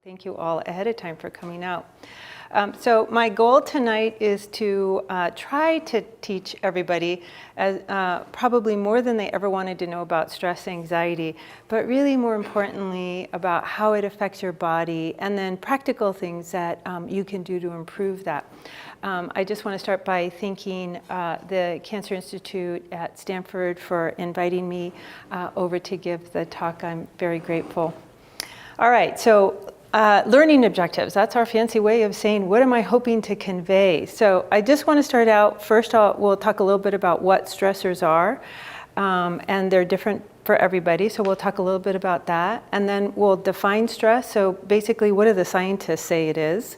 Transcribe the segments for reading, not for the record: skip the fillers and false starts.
Thank you all ahead of time for coming out. So my goal tonight is to try to teach everybody, probably more than they ever wanted to know about stress, anxiety, but really more importantly about how it affects your body and then practical things that you can do to improve that. I just want to start by thanking the Cancer Institute at Stanford for inviting me over to give the talk. I'm very grateful. All right, so learning objectives, that's our fancy way of saying, what am I hoping to convey? So I just want to start out, first we'll talk a little bit about what stressors are, and they're different for everybody, so we'll talk a little bit about that. And then we'll define stress, so basically what do the scientists say it is?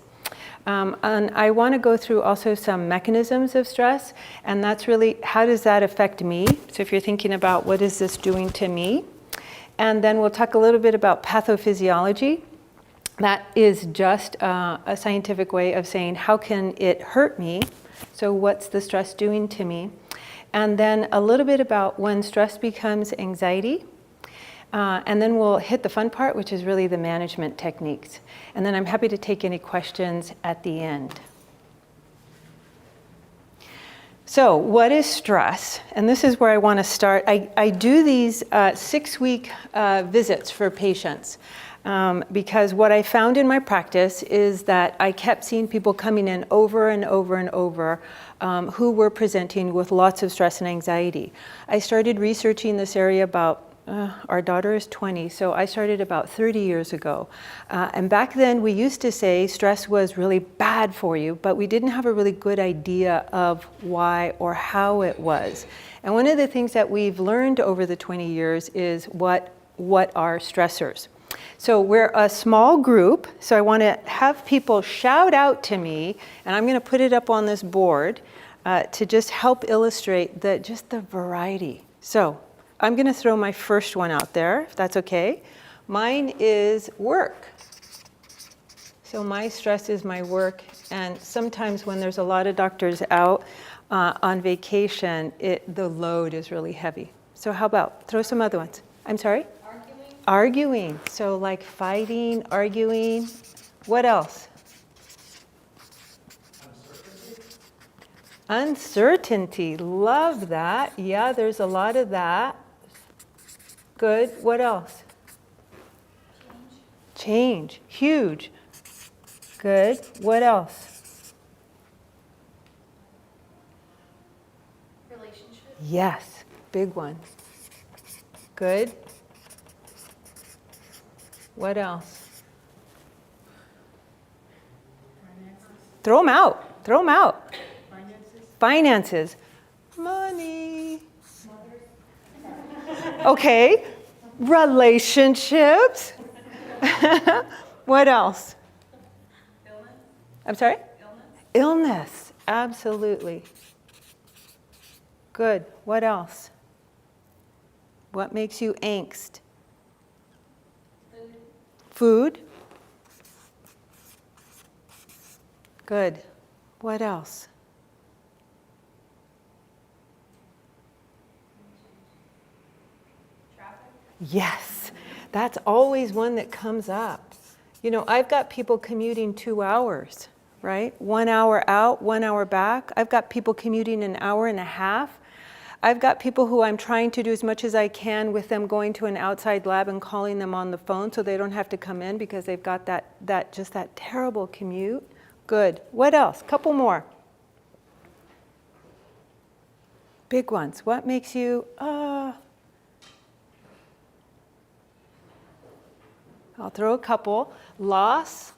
And I want to go through also some mechanisms of stress, and that's really, how does that affect me? So if you're thinking about what is this doing to me? And then we'll talk a little bit about pathophysiology. That is just a scientific way of saying, how can it hurt me? So what's the stress doing to me? And then a little bit about when stress becomes anxiety. And then we'll hit the fun part, which is really the management techniques. And then I'm happy to take any questions at the end. So what is stress? And this is where I want to start. I do these 6-week visits for patients because what I found in my practice is that I kept seeing people coming in over and over and over who were presenting with lots of stress and anxiety. I started researching this area about our daughter is 20, so I started about 30 years ago. And back then we used to say stress was really bad for you, but we didn't have a really good idea of why or how it was. And one of the things that we've learned over the 20 years is what are stressors. So we're a small group, so I want to have people shout out to me, and I'm going to put it up on this board to just help illustrate just the variety. So I'm going to throw my first one out there, if that's okay. Mine is work. So my stress is my work, and sometimes when there's a lot of doctors out on vacation, the load is really heavy. So how about throw some other ones? I'm sorry? Arguing. So like fighting, arguing. What else? Uncertainty. Love that. Yeah, there's a lot of that. Good. What else? Change. Huge. Good. What else? Relationships. Yes. Big one. Good. What else? Finances. Throw them out. Throw them out. Finances. Finances. Money. Okay. Relationships. What else? Illness. I'm sorry? Illness. Illness. Absolutely. Good. What else? What makes you angst? Food. Good. What else? Traffic. Yes, that's always one that comes up. You know, I've got people commuting 2 hours, right? 1 hour out, 1 hour back. I've got people commuting an hour and a half. I've got people who I'm trying to do as much as I can with them going to an outside lab and calling them on the phone so they don't have to come in because they've got that terrible commute. Good. What else? Couple more. Big ones. What makes you, I'll throw a couple. Loss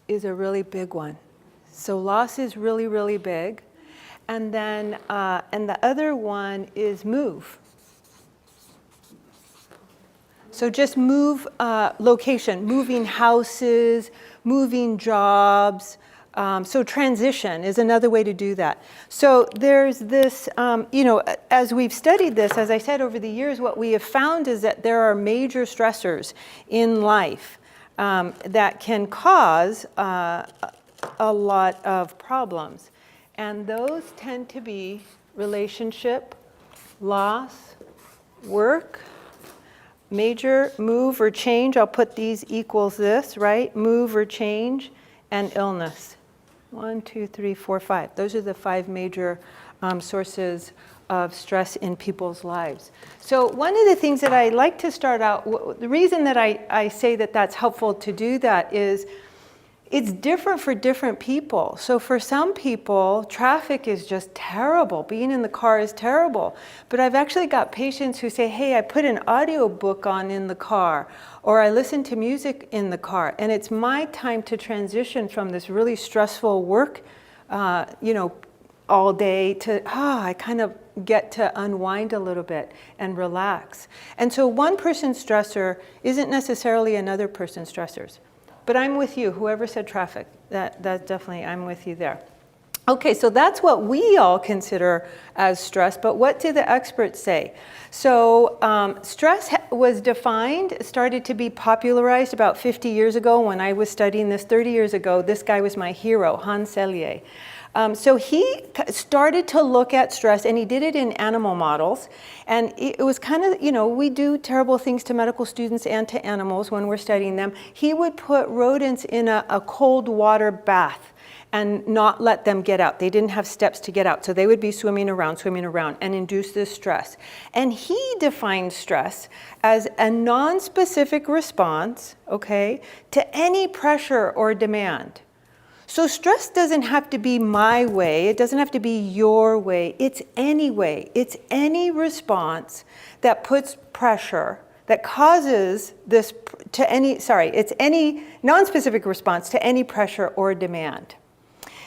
is a really big one. So loss is really, really big. And then, and the other one is move. So just move location, moving houses, moving jobs. So transition is another way to do that. So there's this, as we've studied this, as I said, over the years, what we have found is that there are major stressors in life that can cause a lot of problems. And those tend to be relationship, loss, work, major, move or change. I'll put these equals this, right? Move or change, and illness. 1, 2, 3, 4, 5. Those are the 5 major sources of stress in people's lives. So one of the things that I like to start out, the reason that I say that that's helpful to do that is it's different for different people. So for some people, traffic is just terrible. Being in the car is terrible. But I've actually got patients who say, hey, I put an audio book on in the car, or I listen to music in the car. And it's my time to transition from this really stressful work, all day to, I kind of get to unwind a little bit and relax. And so one person's stressor isn't necessarily another person's stressors. But I'm with you, whoever said traffic, that definitely, I'm with you there. Okay, so that's what we all consider as stress, but what do the experts say? So stress was defined, started to be popularized about 50 years ago when I was studying this. 30 years ago, this guy was my hero, Hans Selye. So he started to look at stress, and he did it in animal models. And it was kind of, we do terrible things to medical students and to animals when we're studying them. He would put rodents in a cold water bath and not let them get out. They didn't have steps to get out. So they would be swimming around and induce this stress. And he defined stress as a non-specific response, okay, to any pressure or demand. So stress doesn't have to be my way, it doesn't have to be your way, it's any way. It's any response that puts pressure, that causes this to it's any non-specific response to any pressure or demand.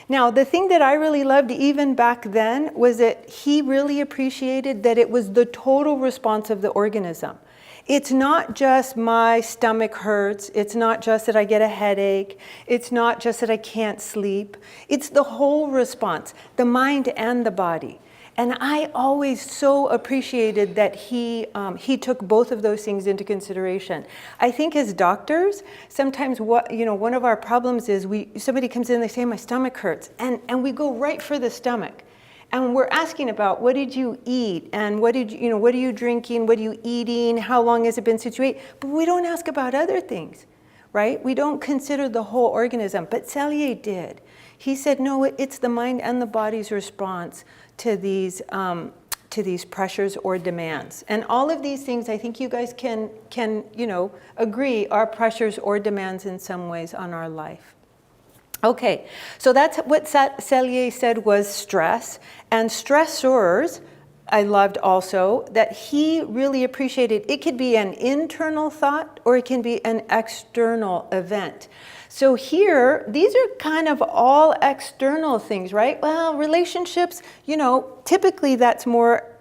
Now, the thing that I really loved even back then was that he really appreciated that it was the total response of the organism. It's not just my stomach hurts. It's not just that I get a headache. It's not just that I can't sleep. It's the whole response, the mind and the body. And I always so appreciated that he took both of those things into consideration. I think as doctors, sometimes one of our problems is somebody comes in, they say my stomach hurts, and we go right for the stomach. And we're asking about what did you eat, and what are you drinking, what are you eating, how long has it been since you ate? But we don't ask about other things, right? We don't consider the whole organism. But Selye did. He said, no, it's the mind and the body's response to these pressures or demands. And all of these things, I think you guys can agree, are pressures or demands in some ways on our life. Okay, so that's what Selye said was stress. And stressors, I loved also, that he really appreciated. It could be an internal thought or it can be an external event. So here, these are kind of all external things, right? Well, relationships, typically that's more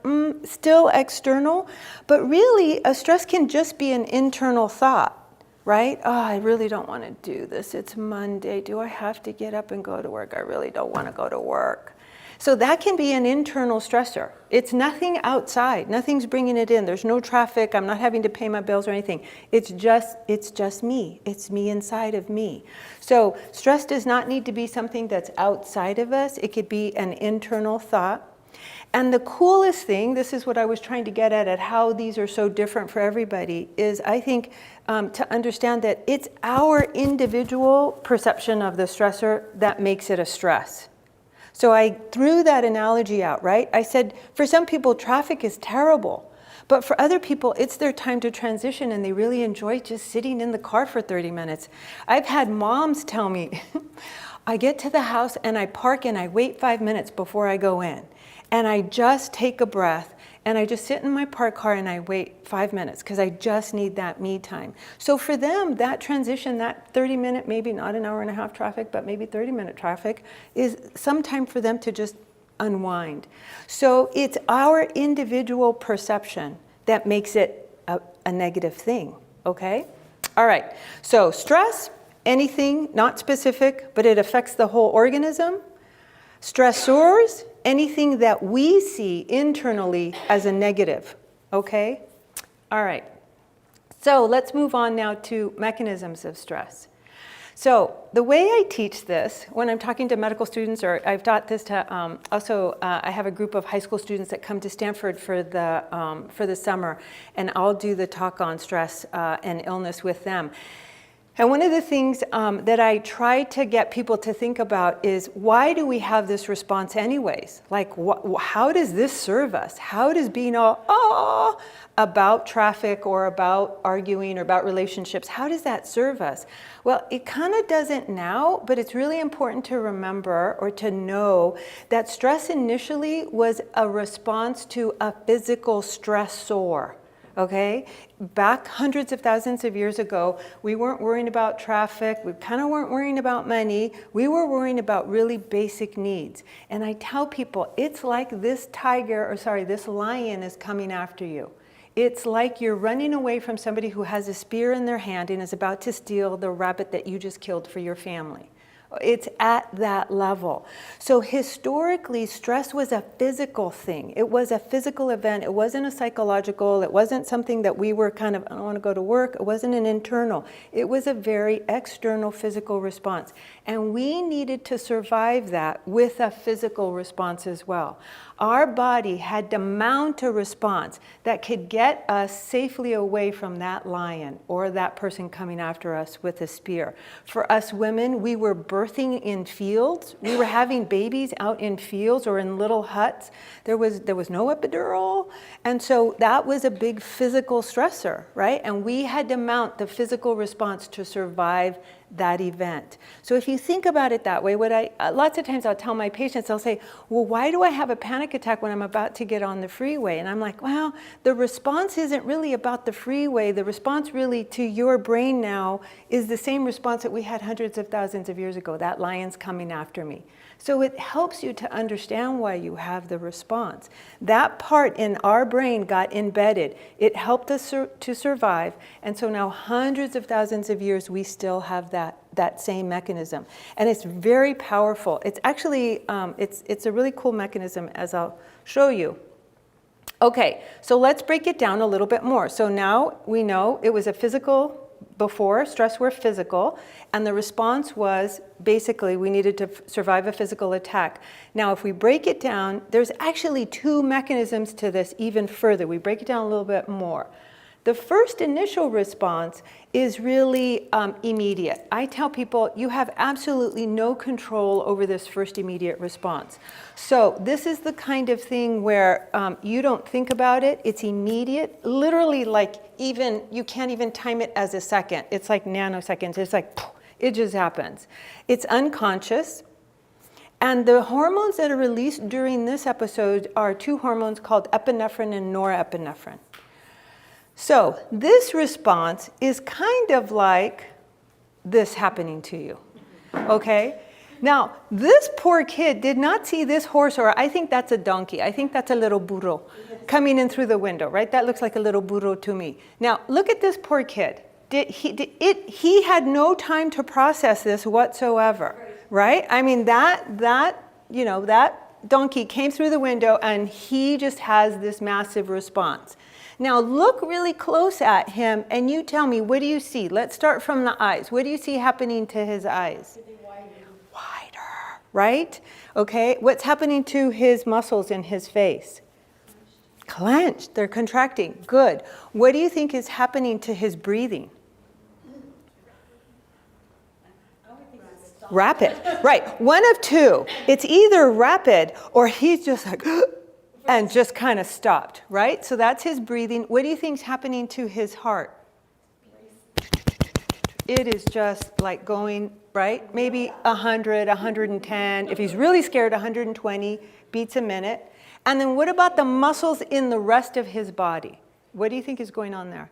still external. But really, a stress can just be an internal thought. Right? Oh, I really don't want to do this. It's Monday. Do I have to get up and go to work? I really don't want to go to work. So that can be an internal stressor. It's nothing outside. Nothing's bringing it in. There's no traffic. I'm not having to pay my bills or anything. It's just me. It's me inside of me. So stress does not need to be something that's outside of us. It could be an internal thought. And the coolest thing, this is what I was trying to get at how these are so different for everybody, is I think to understand that it's our individual perception of the stressor that makes it a stress. So I threw that analogy out, right? I said, for some people, traffic is terrible. But for other people, it's their time to transition and they really enjoy just sitting in the car for 30 minutes. I've had moms tell me, I get to the house and I park and I wait 5 minutes before I go in. And I just take a breath and I just sit in my parked car and I wait 5 minutes because I just need that me time. So for them, that transition, that 30-minute, maybe not an hour and a half traffic, but maybe 30-minute traffic, is some time for them to just unwind. So it's our individual perception that makes it a negative thing, okay? All right, so stress, anything not specific, but it affects the whole organism. Stressors, anything that we see internally as a negative, okay? All right, so let's move on now to mechanisms of stress. So the way I teach this, when I'm talking to medical students, or I've taught this to I have a group of high school students that come to Stanford for the summer, and I'll do the talk on stress and illness with them. And one of the things that I try to get people to think about is, why do we have this response anyways? Like, how does this serve us? How does being all, about traffic or about arguing or about relationships, how does that serve us? Well, it kind of doesn't now, but it's really important to remember or to know that stress initially was a response to a physical stressor. Okay, back hundreds of thousands of years ago, we weren't worrying about traffic, we kind of weren't worrying about money, we were worrying about really basic needs. And I tell people, it's like this this lion is coming after you. It's like you're running away from somebody who has a spear in their hand and is about to steal the rabbit that you just killed for your family. It's at that level. So historically, stress was a physical thing. It was a physical event. It wasn't a psychological. It wasn't something that we were kind of, I don't want to go to work. It wasn't an internal. It was a very external physical response. And we needed to survive that with a physical response as well. Our body had to mount a response that could get us safely away from that lion or that person coming after us with a spear. For us women, we were birthing in fields. We were having babies out in fields or in little huts. There was no epidural. And so that was a big physical stressor, right? And we had to mount the physical response to survive that event. So if you think about it that way, lots of times I'll tell my patients, I'll say, well, why do I have a panic attack when I'm about to get on the freeway? And I'm like, well, the response isn't really about the freeway. The response really to your brain now is the same response that we had hundreds of thousands of years ago. That lion's coming after me. So it helps you to understand why you have the response. That part in our brain got embedded. It helped us to survive. And so now hundreds of thousands of years, we still have that same mechanism. And it's very powerful. It's actually, it's a really cool mechanism, as I'll show you. Okay, so let's break it down a little bit more. So now we know it was a physical. Before, stress were physical, and the response was basically we needed to survive a physical attack. Now, if we break it down, there's actually two mechanisms to this even further. We break it down a little bit more. The first initial response is really immediate. I tell people you have absolutely no control over this first immediate response. So this is the kind of thing where you don't think about it. It's immediate, literally like you can't even time it as a second. It's like nanoseconds. It's like, it just happens. It's unconscious. And the hormones that are released during this episode are two hormones called epinephrine and norepinephrine. So this response is kind of like this happening to you, okay? Now, this poor kid did not see this horse, or I think that's a donkey. I think that's a little burro coming in through the window, right? That looks like a little burro to me. Now, look at this poor kid. He had no time to process this whatsoever, right? I mean, that donkey came through the window and he just has this massive response. Now look really close at him and you tell me, what do you see? Let's start from the eyes. What do you see happening to his eyes? Wider, right? Okay, what's happening to his muscles in his face? Clenched, they're contracting, good. What do you think is happening to his breathing? Rapid, right, one of two. It's either rapid or he's just like, and just kind of stopped, right? So that's his breathing. What do you think is happening to his heart? It is just like going, right? Maybe 100, 110. If he's really scared, 120 beats a minute. And then what about the muscles in the rest of his body? What do you think is going on there?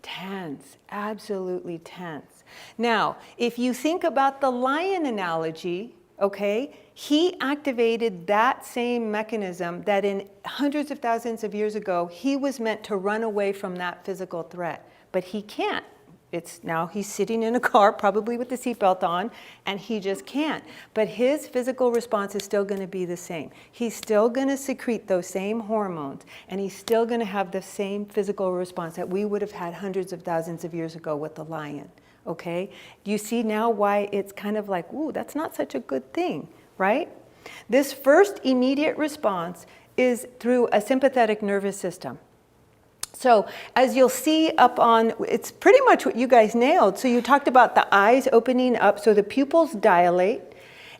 Tense, absolutely tense. Now, if you think about the lion analogy, okay, he activated that same mechanism that in hundreds of thousands of years ago, he was meant to run away from that physical threat, but he can't. Now he's sitting in a car, probably with the seatbelt on, and he just can't. But his physical response is still going to be the same. He's still going to secrete those same hormones, and he's still going to have the same physical response that we would have had hundreds of thousands of years ago with the lion. okay? Do you see now why it's kind of like, ooh, that's not such a good thing, right? This first immediate response is through a sympathetic nervous system. So as you'll see up on, it's pretty much what you guys nailed. So you talked about the eyes opening up, so the pupils dilate.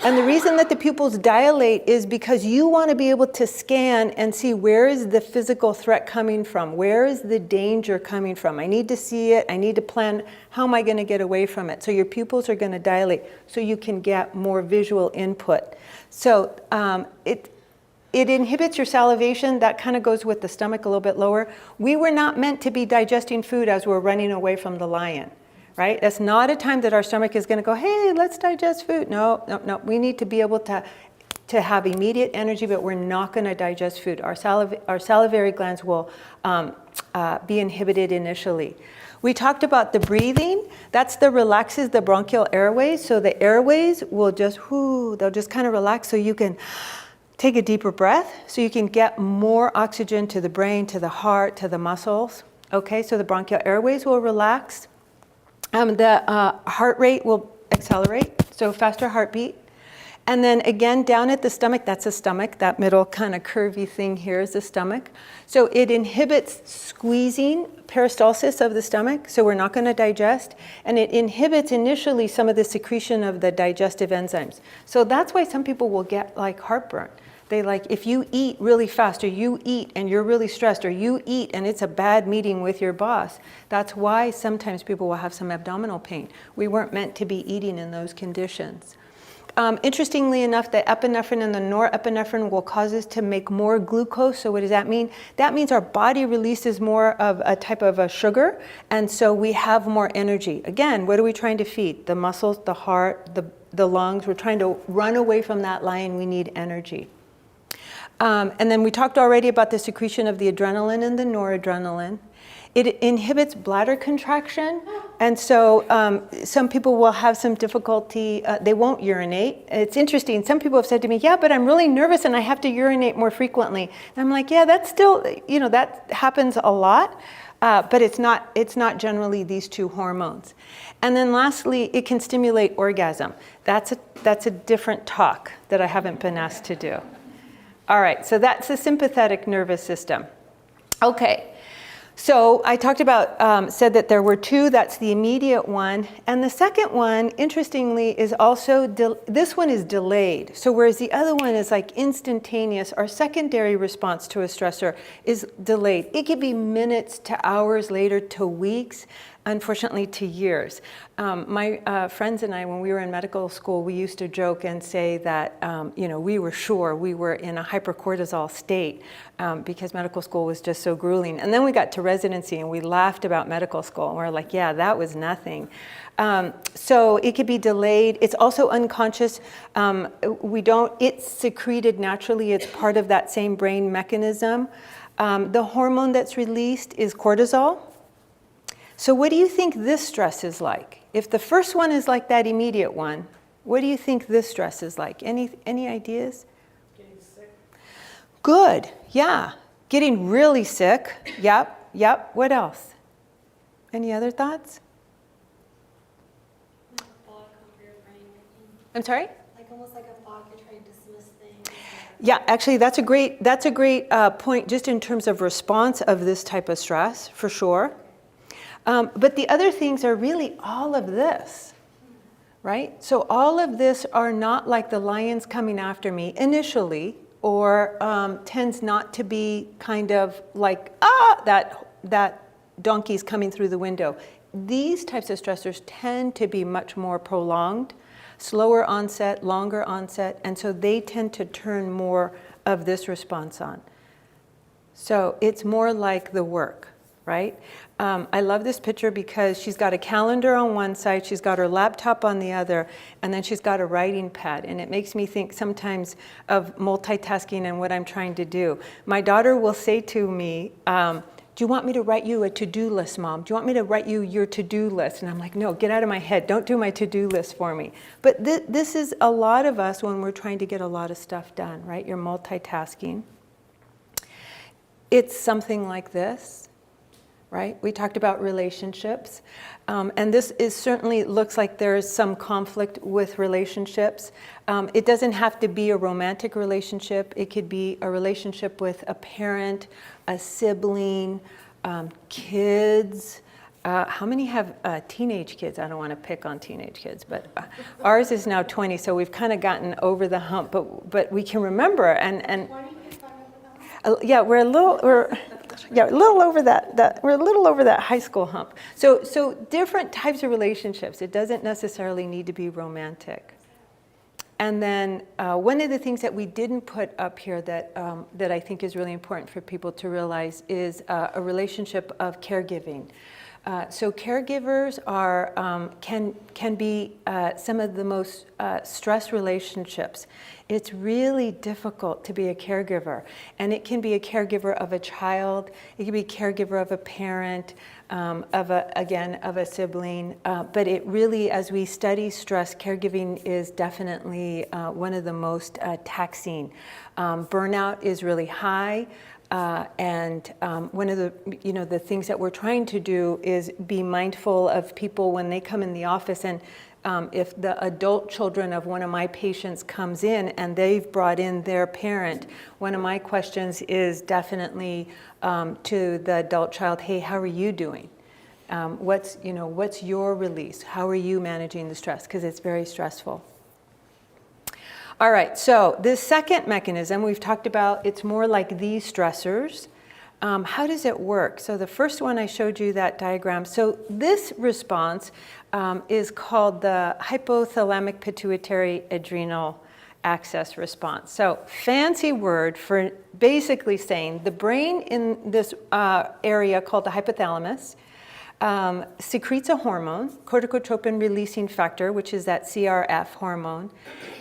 And the reason that the pupils dilate is because you want to be able to scan and see where is the physical threat coming from? Where is the danger coming from? I need to see it. I need to plan, how am I going to get away from it? So your pupils are going to dilate so you can get more visual input. So it inhibits your salivation. That kind of goes with the stomach a little bit lower. We were not meant to be digesting food as we're running away from the lion, right? That's not a time that our stomach is going to go, hey, let's digest food. No, no, no. We need to be able to have immediate energy, but we're not going to digest food. Our salivary glands will be inhibited initially. We talked about the breathing. That's the relaxes the bronchial airways. So the airways will just, they'll just kind of relax so you can take a deeper breath so you can get more oxygen to the brain, to the heart, to the muscles. Okay, so the bronchial airways will relax. The heart rate will accelerate, so faster heartbeat. And then again, down at the stomach, that's the stomach. That middle kind of curvy thing here is the stomach. So it inhibits squeezing, peristalsis of the stomach, so we're not going to digest. And it inhibits initially some of the secretion of the digestive enzymes. So that's why some people will get like heartburn. They like, if you eat really fast, or you eat and you're really stressed, or you eat and it's a bad meeting with your boss, that's why sometimes people will have some abdominal pain. We weren't meant to be eating in those conditions. Interestingly enough, the epinephrine and the norepinephrine will cause us to make more glucose. So what does that mean? That means our body releases more of a type of a sugar, and so we have more energy. Again, what are we trying to feed? The muscles, the heart, the lungs. We're trying to run away from that lion. We need energy. And then we talked already about the secretion of the adrenaline and the noradrenaline. It inhibits bladder contraction, and so some people will have some difficulty, they won't urinate. It's interesting, some people have said to me, yeah, but I'm really nervous and I have to urinate more frequently. And I'm like, yeah, that's still, that happens a lot, but it's not generally these two hormones. And then lastly, it can stimulate orgasm. That's a different talk that I haven't been asked to do. All right, so that's the sympathetic nervous system. Okay. So I talked about, said that there were two, that's the immediate one. And the second one, interestingly, is also, this one is delayed. So whereas the other one is like instantaneous, our secondary response to a stressor is delayed. It could be minutes to hours later to weeks, unfortunately to years. My friends and I, when we were in medical school, we used to joke and say that, we were sure we were in a hypercortisol state because medical school was just so grueling. And then we got to residency and we laughed about medical school and we're like, yeah, that was nothing. So it could be delayed. It's also unconscious. It's secreted naturally. It's part of that same brain mechanism. The hormone that's released is cortisol. So what do you think this stress is like? If the first one is like that immediate one, what do you think this stress is like? Any ideas? Getting sick. Good, yeah. Getting really sick, yep. What else? Any other thoughts? Like a block over your brain, maybe. I'm sorry? Like almost like a block, you're trying to dismiss things. Yeah, actually that's a great point just in terms of response of this type of stress, for sure. But the other things are really all of this, right? So all of this are not like the lion's coming after me initially, or tends not to be kind of like, that donkey's coming through the window. These types of stressors tend to be much more prolonged, slower onset, longer onset, and so they tend to turn more of this response on. So it's more like the work, right? I love this picture because she's got a calendar on one side, she's got her laptop on the other, and then she's got a writing pad. And it makes me think sometimes of multitasking and what I'm trying to do. My daughter will say to me, do you want me to write you a to-do list, Mom? Do you want me to write you your to-do list? And I'm like, no, get out of my head. Don't do my to-do list for me. But this is a lot of us when we're trying to get a lot of stuff done, right? You're multitasking. It's something like this. right? We talked about relationships. And this is certainly looks like there's some conflict with relationships. It doesn't have to be a romantic relationship. It could be a relationship with a parent, a sibling, kids. How many have teenage kids? I don't want to pick on teenage kids, but ours is now 20, so we've kind of gotten over the hump. But we can remember, and 20 kids on over the yeah, we're a little over that. We're a little over that high school hump. So different types of relationships. It doesn't necessarily need to be romantic. And then one of the things that we didn't put up here that I think is really important for people to realize is a relationship of caregiving. So caregivers are can be some of the most stress relationships. It's really difficult to be a caregiver, and it can be a caregiver of a child. It can be a caregiver of a parent, of a sibling. But it really, as we study stress, caregiving is definitely one of the most taxing. Burnout is really high. And one of the things that we're trying to do is be mindful of people when they come in the office. And if the adult children of one of my patients comes in and they've brought in their parent, one of my questions is definitely to the adult child, hey, how are you doing? What's your release? How are you managing the stress? Because it's very stressful. All right, so this second mechanism we've talked about, it's more like these stressors. How does it work? So the first one I showed you that diagram. So this response is called the hypothalamic pituitary adrenal axis response. So fancy word for basically saying the brain in this area called the hypothalamus secretes a hormone, corticotropin releasing factor, which is that CRF hormone,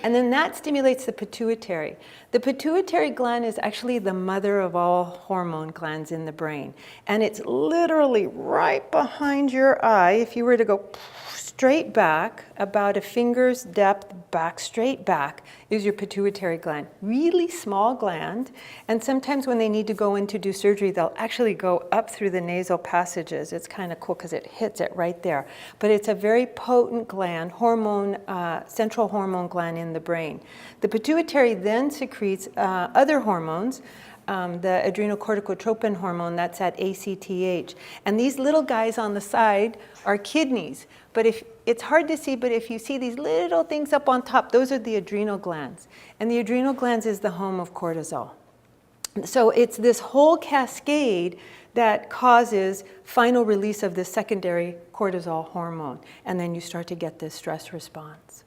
and then that stimulates the pituitary. The pituitary gland is actually the mother of all hormone glands in the brain, and it's literally right behind your eye. If you were to go straight back, about a finger's depth back, straight back, is your pituitary gland. Really small gland, and sometimes when they need to go in to do surgery, they'll actually go up through the nasal passages. It's kind of cool because it hits it right there. But it's a very potent gland, central hormone gland in the brain. The pituitary then secretes other hormones, the adrenocorticotropin hormone, that's at ACTH. And these little guys on the side are kidneys. But it's hard to see, but if you see these little things up on top, those are the adrenal glands. And the adrenal glands is the home of cortisol. So it's this whole cascade that causes final release of the secondary cortisol hormone. And then you start to get this stress response.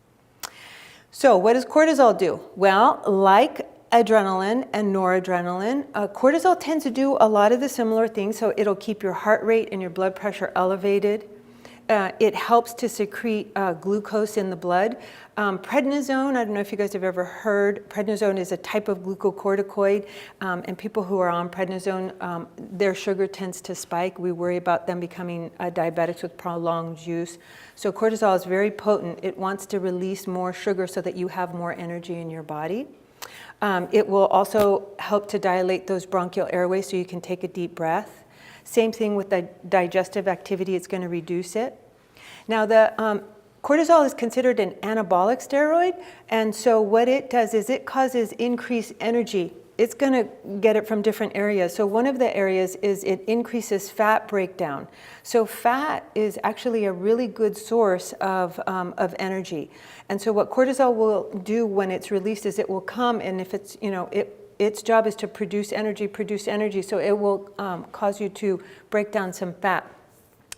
So what does cortisol do? Well, like adrenaline and noradrenaline, cortisol tends to do a lot of the similar things. So it'll keep your heart rate and your blood pressure elevated. It helps to secrete glucose in the blood. Prednisone, I don't know if you guys have ever heard, prednisone is a type of glucocorticoid, and people who are on prednisone, their sugar tends to spike. We worry about them becoming diabetics with prolonged use. So cortisol is very potent. It wants to release more sugar so that you have more energy in your body. It will also help to dilate those bronchial airways so you can take a deep breath. Same thing with the digestive activity, it's going to reduce it. Now the cortisol is considered an anabolic steroid, and so what it does is it causes increased energy. It's going to get it from different areas. So one of the areas is it increases fat breakdown. So fat is actually a really good source of energy. And so what cortisol will do when it's released is it will come, and if it's, its job is to produce energy, so it will cause you to break down some fat.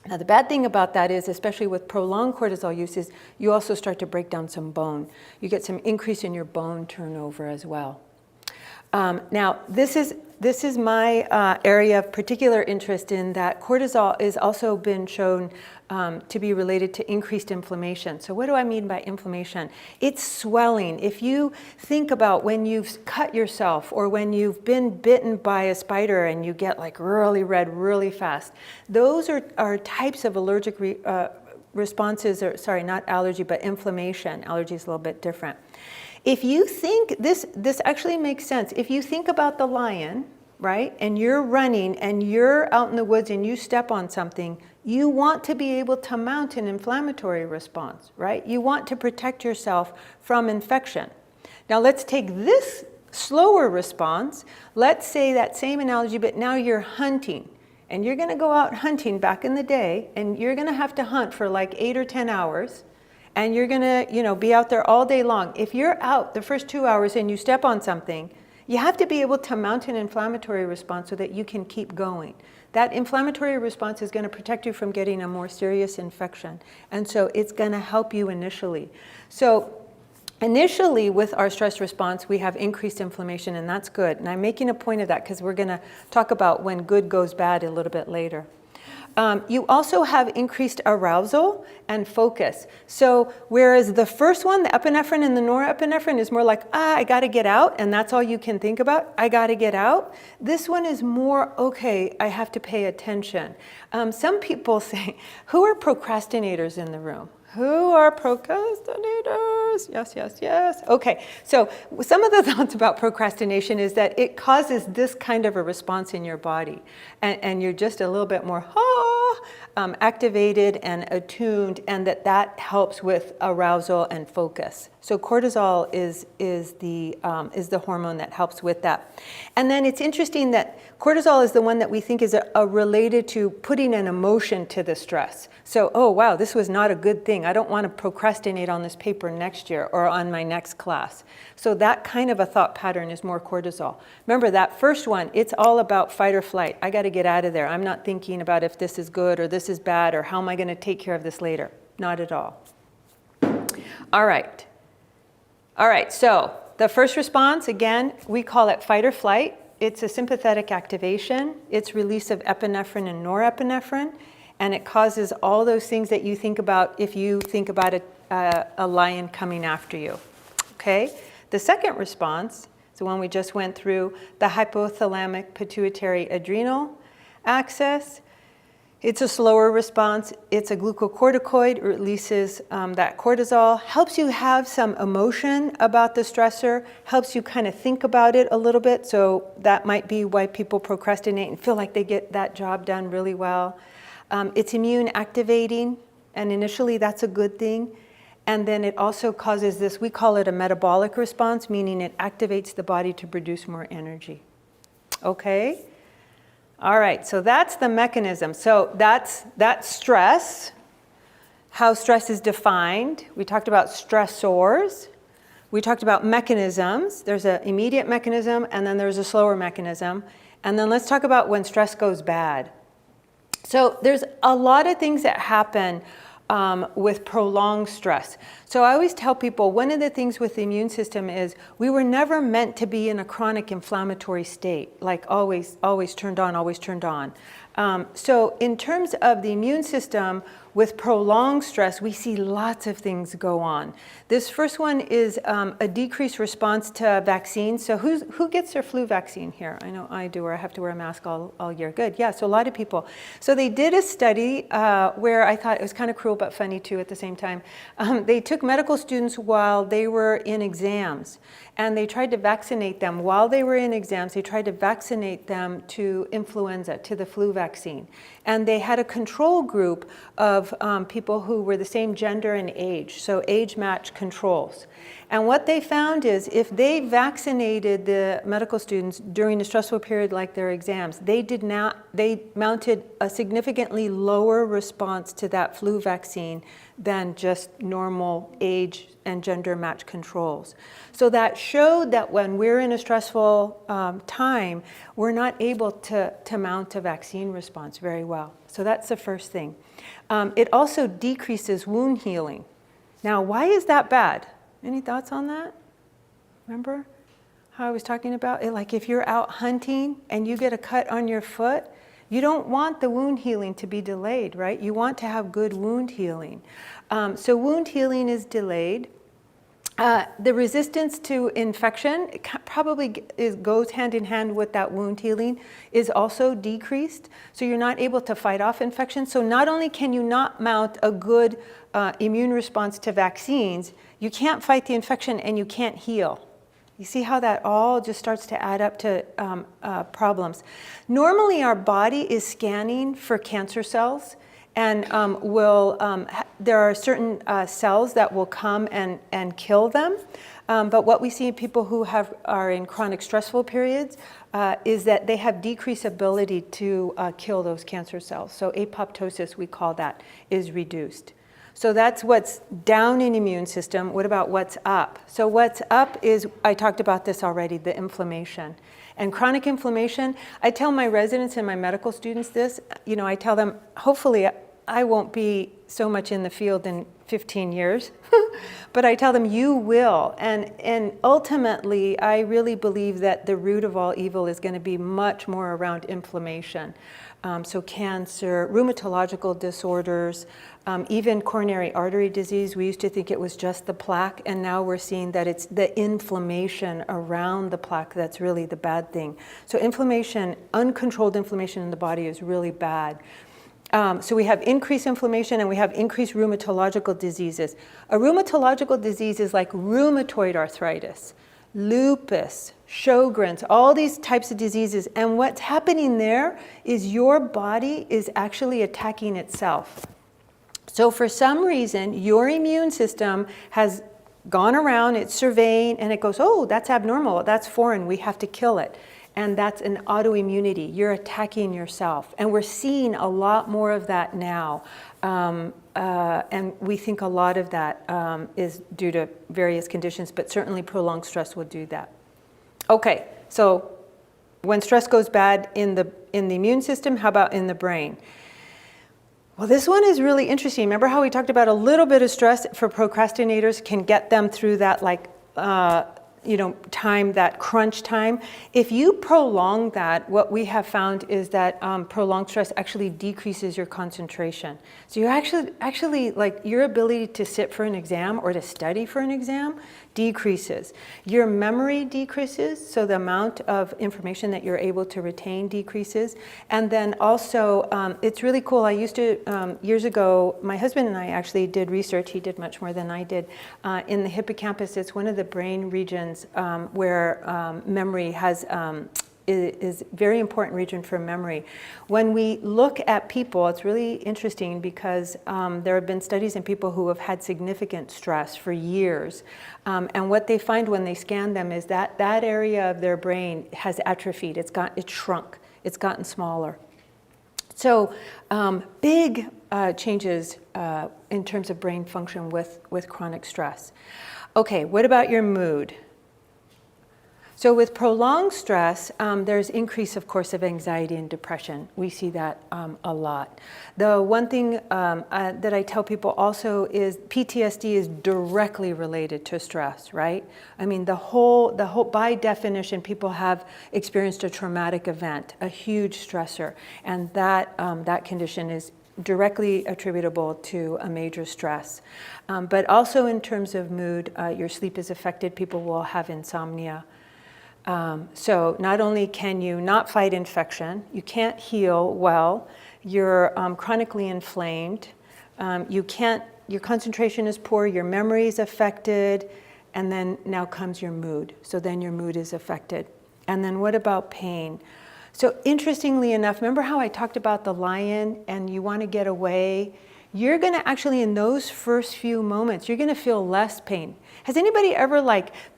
Now the bad thing about that is, especially with prolonged cortisol use, is you also start to break down some bone. You get some increase in your bone turnover as well. Now this is my area of particular interest in that cortisol has also been shown to be related to increased inflammation. So what do I mean by inflammation? It's swelling. If you think about when you've cut yourself or when you've been bitten by a spider and you get like really red really fast, those are types of allergic responses, or sorry, not allergy, but inflammation. Allergy is a little bit different. If you think, this actually makes sense. If you think about the lion, right? And you're running and you're out in the woods and you step on something, you want to be able to mount an inflammatory response, right? You want to protect yourself from infection. Now let's take this slower response. Let's say that same analogy, but now you're hunting. And you're going to go out hunting back in the day, and you're going to have to hunt for like 8 or 10 hours. And you're going to, be out there all day long. If you're out the first 2 hours and you step on something, you have to be able to mount an inflammatory response so that you can keep going. That inflammatory response is going to protect you from getting a more serious infection. And so it's going to help you initially. So initially with our stress response, we have increased inflammation, and that's good. And I'm making a point of that because we're going to talk about when good goes bad a little bit later. You also have increased arousal and focus. So whereas the first one, the epinephrine and the norepinephrine, is more like, I got to get out, and that's all you can think about, I got to get out. This one is more, okay, I have to pay attention. Some people say, who are procrastinators in the room? Who are procrastinators? Yes, yes, yes. Okay, so some of the thoughts about procrastination is that it causes this kind of a response in your body. And you're just a little bit more activated and attuned, and that helps with arousal and focus. So cortisol is the hormone that helps with that. And then it's interesting that cortisol is the one that we think is related to putting an emotion to the stress. So, oh wow, this was not a good thing. I don't want to procrastinate on this paper next year or on my next class. So that kind of a thought pattern is more cortisol. Remember that first one, it's all about fight or flight. I got to get out of there. I'm not thinking about if this is good or this is bad or how am I going to take care of this later. Not at all. All right, so the first response, again, we call it fight or flight. It's a sympathetic activation. It's release of epinephrine and norepinephrine, and it causes all those things that you think about if you think about a lion coming after you, okay? The second response is the one we just went through, the hypothalamic pituitary adrenal axis. It's a slower response. It's a glucocorticoid, releases that cortisol, helps you have some emotion about the stressor, helps you kind of think about it a little bit. So that might be why people procrastinate and feel like they get that job done really well. It's immune activating, and initially that's a good thing. And then it also causes this, we call it a metabolic response, meaning it activates the body to produce more energy. Okay? All right, so that's the mechanism. So that's stress, how stress is defined. We talked about stressors. We talked about mechanisms. There's an immediate mechanism, and then there's a slower mechanism. And then let's talk about when stress goes bad. So there's a lot of things that happen with prolonged stress. So I always tell people, one of the things with the immune system is we were never meant to be in a chronic inflammatory state, like always turned on, always turned on. So in terms of the immune system, with prolonged stress, we see lots of things go on. This first one is a decreased response to vaccines. So who gets their flu vaccine here? I know I do, or I have to wear a mask all year. Good, yeah, so a lot of people. So they did a study where I thought it was kind of cruel but funny too at the same time. They took medical students while they were in exams, and they tried to vaccinate them. While they were in exams, they tried to vaccinate them to influenza, to the flu vaccine. And they had a control group of people who were the same gender and age, so age-matched controls. And what they found is if they vaccinated the medical students during a stressful period like their exams, they mounted a significantly lower response to that flu vaccine than just normal age and gender matched controls. So that showed that when we're in a stressful time, we're not able to mount a vaccine response very well. So that's the first thing. It also decreases wound healing. Now, why is that bad? Any thoughts on that? Remember how I was talking about it? Like if you're out hunting and you get a cut on your foot, you don't want the wound healing to be delayed, right? You want to have good wound healing. So wound healing is delayed. The resistance to infection probably goes hand in hand with that wound healing, is also decreased. So you're not able to fight off infection. So not only can you not mount a good immune response to vaccines, you can't fight the infection and you can't heal. You see how that all just starts to add up to problems. Normally, our body is scanning for cancer cells, and there are certain cells that will come and kill them. But what we see in people who are in chronic stressful periods is that they have decreased ability to kill those cancer cells. So apoptosis, we call that, is reduced. So that's what's down in immune system. What about what's up? So what's up is, I talked about this already, the inflammation. And chronic inflammation, I tell my residents and my medical students this, I tell them, hopefully I won't be so much in the field in 15 years, but I tell them you will. And ultimately, I really believe that the root of all evil is going to be much more around inflammation. So cancer, rheumatological disorders, even coronary artery disease. We used to think it was just the plaque, and now we're seeing that it's the inflammation around the plaque that's really the bad thing. So inflammation, uncontrolled inflammation in the body is really bad. So we have increased inflammation and we have increased rheumatological diseases. A rheumatological disease is like rheumatoid arthritis, lupus, Sjogren's, all these types of diseases. And what's happening there is your body is actually attacking itself. So for some reason, your immune system has gone around, it's surveying, and it goes, oh, that's abnormal, that's foreign, we have to kill it. And that's an autoimmunity. You're attacking yourself. And we're seeing a lot more of that now. And we think a lot of that is due to various conditions, but certainly prolonged stress will do that. Okay, so when stress goes bad in the immune system, how about in the brain? Well, this one is really interesting. Remember how we talked about a little bit of stress for procrastinators can get them through that time, that crunch time. If you prolong that, what we have found is that prolonged stress actually decreases your concentration. So you actually like your ability to sit for an exam or to study for an exam decreases. Your memory decreases, so the amount of information that you're able to retain decreases. And then also, it's really cool. I used to, years ago, my husband and I actually did research. He did much more than I did. In the hippocampus, it's one of the brain regions where memory is very important region for memory. When we look at people, it's really interesting because there have been studies in people who have had significant stress for years. And what they find when they scan them is that that area of their brain has atrophied. It's shrunk. It's gotten smaller. So big changes in terms of brain function with chronic stress. Okay, what about your mood? So with prolonged stress, there's increase, of course, of anxiety and depression. We see that a lot. The one thing that I tell people also is PTSD is directly related to stress, right? I mean, the whole, by definition, people have experienced a traumatic event, a huge stressor, and that condition is directly attributable to a major stress. But also in terms of mood, your sleep is affected. People will have insomnia. So not only can you not fight infection, you can't heal well, you're chronically inflamed, your concentration is poor, your memory is affected, and then now comes your mood. So then your mood is affected. And then what about pain? So interestingly enough, remember how I talked about the lion and you want to get away? You're going to actually, in those first few moments, you're going to feel less pain. Has anybody ever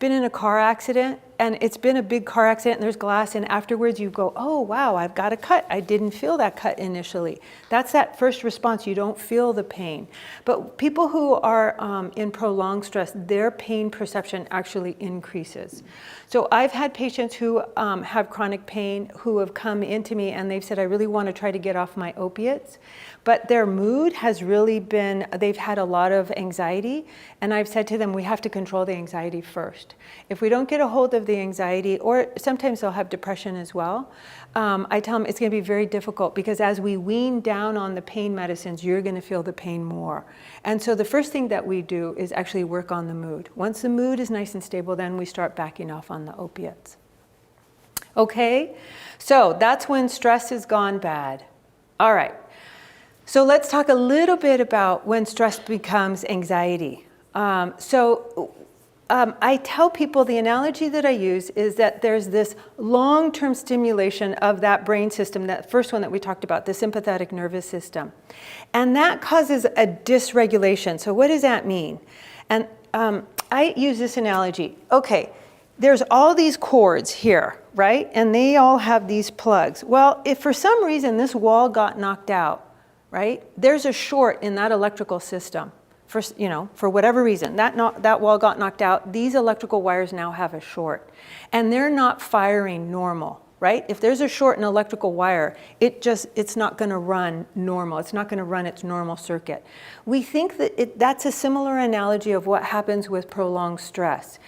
been in a car accident and it's been a big car accident and there's glass and afterwards you go, oh wow, I've got a cut. I didn't feel that cut initially. That's that first response. You don't feel the pain. But people who are in prolonged stress, their pain perception actually increases. So I've had patients who have chronic pain who have come into me and they've said, I really want to try to get off my opiates. But their mood has really been, they've had a lot of anxiety. And I've said to them, we have to control the anxiety first. If we don't get a hold of the anxiety, or sometimes they'll have depression as well, I tell them it's going to be very difficult because as we wean down on the pain medicines, you're going to feel the pain more. And so the first thing that we do is actually work on the mood. Once the mood is nice and stable, then we start backing off on the opiates. Okay, so that's when stress has gone bad. All right. So let's talk a little bit about when stress becomes anxiety. So I tell people the analogy that I use is that there's this long-term stimulation of that brain system, that first one that we talked about, the sympathetic nervous system. And that causes a dysregulation. So what does that mean? And I use this analogy. Okay, there's all these cords here, right? And they all have these plugs. Well, if for some reason this wall got knocked out, right? There's a short in that electrical system. For whatever reason, that wall got knocked out, these electrical wires now have a short. And they're not firing normal, right? If there's a short in an electrical wire, it's not gonna run normal. It's not gonna run its normal circuit. We think that that's a similar analogy of what happens with prolonged stress.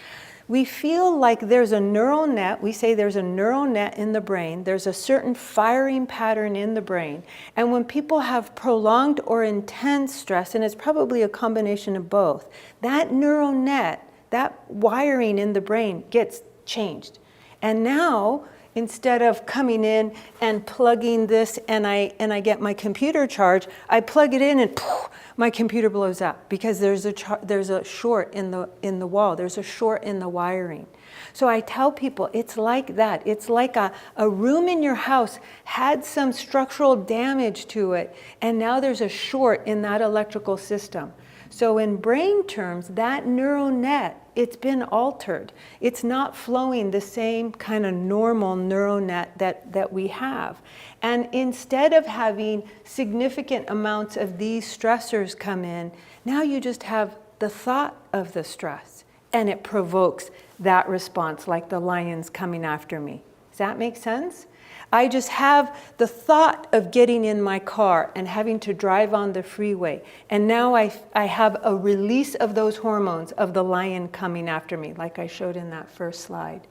We feel like there's a neural net, we say there's a neural net in the brain, there's a certain firing pattern in the brain, and when people have prolonged or intense stress, and it's probably a combination of both, that neural net, that wiring in the brain gets changed. And now, instead of coming in and plugging this and I get my computer charged, I plug it in and poof, my computer blows up because there's a short in the wall. There's a short in the wiring. So I tell people it's like that. It's like a room in your house had some structural damage to it, and now there's a short in that electrical system. So in brain terms, that neural net, it's been altered. It's not flowing the same kind of normal neural net that we have. And instead of having significant amounts of these stressors come in, now you just have the thought of the stress, and it provokes that response, like the lion's coming after me. Does that make sense? I just have the thought of getting in my car and having to drive on the freeway. And now I have a release of those hormones of the lion coming after me, like I showed in that first slide.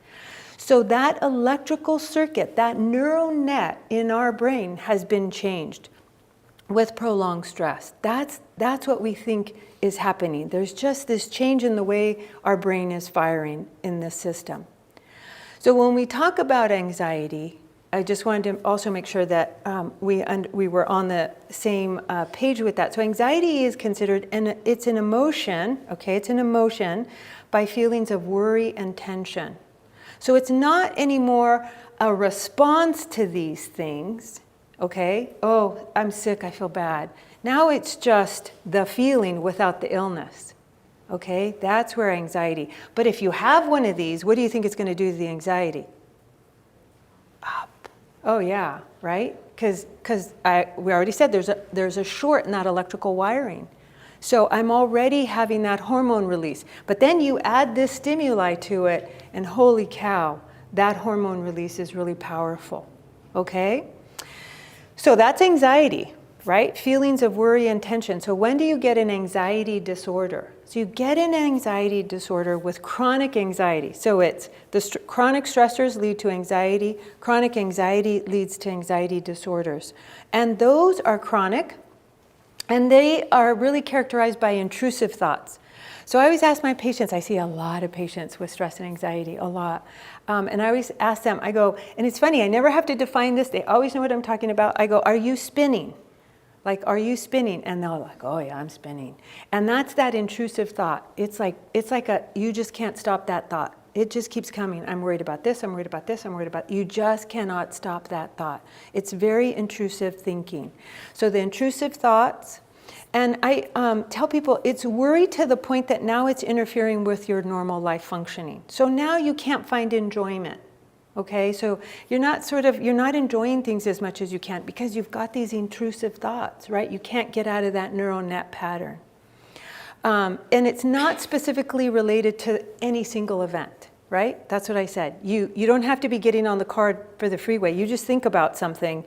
So that electrical circuit, that neural net in our brain has been changed with prolonged stress. That's what we think is happening. There's just this change in the way our brain is firing in this system. So when we talk about anxiety, I just wanted to also make sure that we were on the same page with that. So anxiety is considered, and it's an emotion, okay? It's an emotion by feelings of worry and tension. So it's not anymore a response to these things, okay? Oh, I'm sick, I feel bad. Now it's just the feeling without the illness, okay? That's where anxiety. But if you have one of these, what do you think it's going to do to the anxiety? Up. Oh yeah, right? Because we already said there's a short in that electrical wiring. So I'm already having that hormone release. But then you add this stimuli to it, and holy cow, that hormone release is really powerful, okay? So that's anxiety, right? Feelings of worry and tension. So when do you get an anxiety disorder? So you get an anxiety disorder with chronic anxiety. So it's the chronic stressors lead to anxiety. Chronic anxiety leads to anxiety disorders. And those are chronic, and they are really characterized by intrusive thoughts. So I always ask my patients, I see a lot of patients with stress and anxiety, a lot. And I always ask them, I go, and it's funny, I never have to define this. They always know what I'm talking about. I go, are you spinning? Like, are you spinning? And they're like, oh yeah, I'm spinning. And that's that intrusive thought. It's like you just can't stop that thought. It just keeps coming. I'm worried about this, I'm worried about this, I'm worried about, you just cannot stop that thought. It's very intrusive thinking. So the intrusive thoughts, and I tell people it's worry to the point that now it's interfering with your normal life functioning. So now you can't find enjoyment. Okay, so you're not enjoying things as much as you can because you've got these intrusive thoughts, right? You can't get out of that neural net pattern. And it's not specifically related to any single event, right? That's what I said. You don't have to be getting on the car for the freeway. You just think about something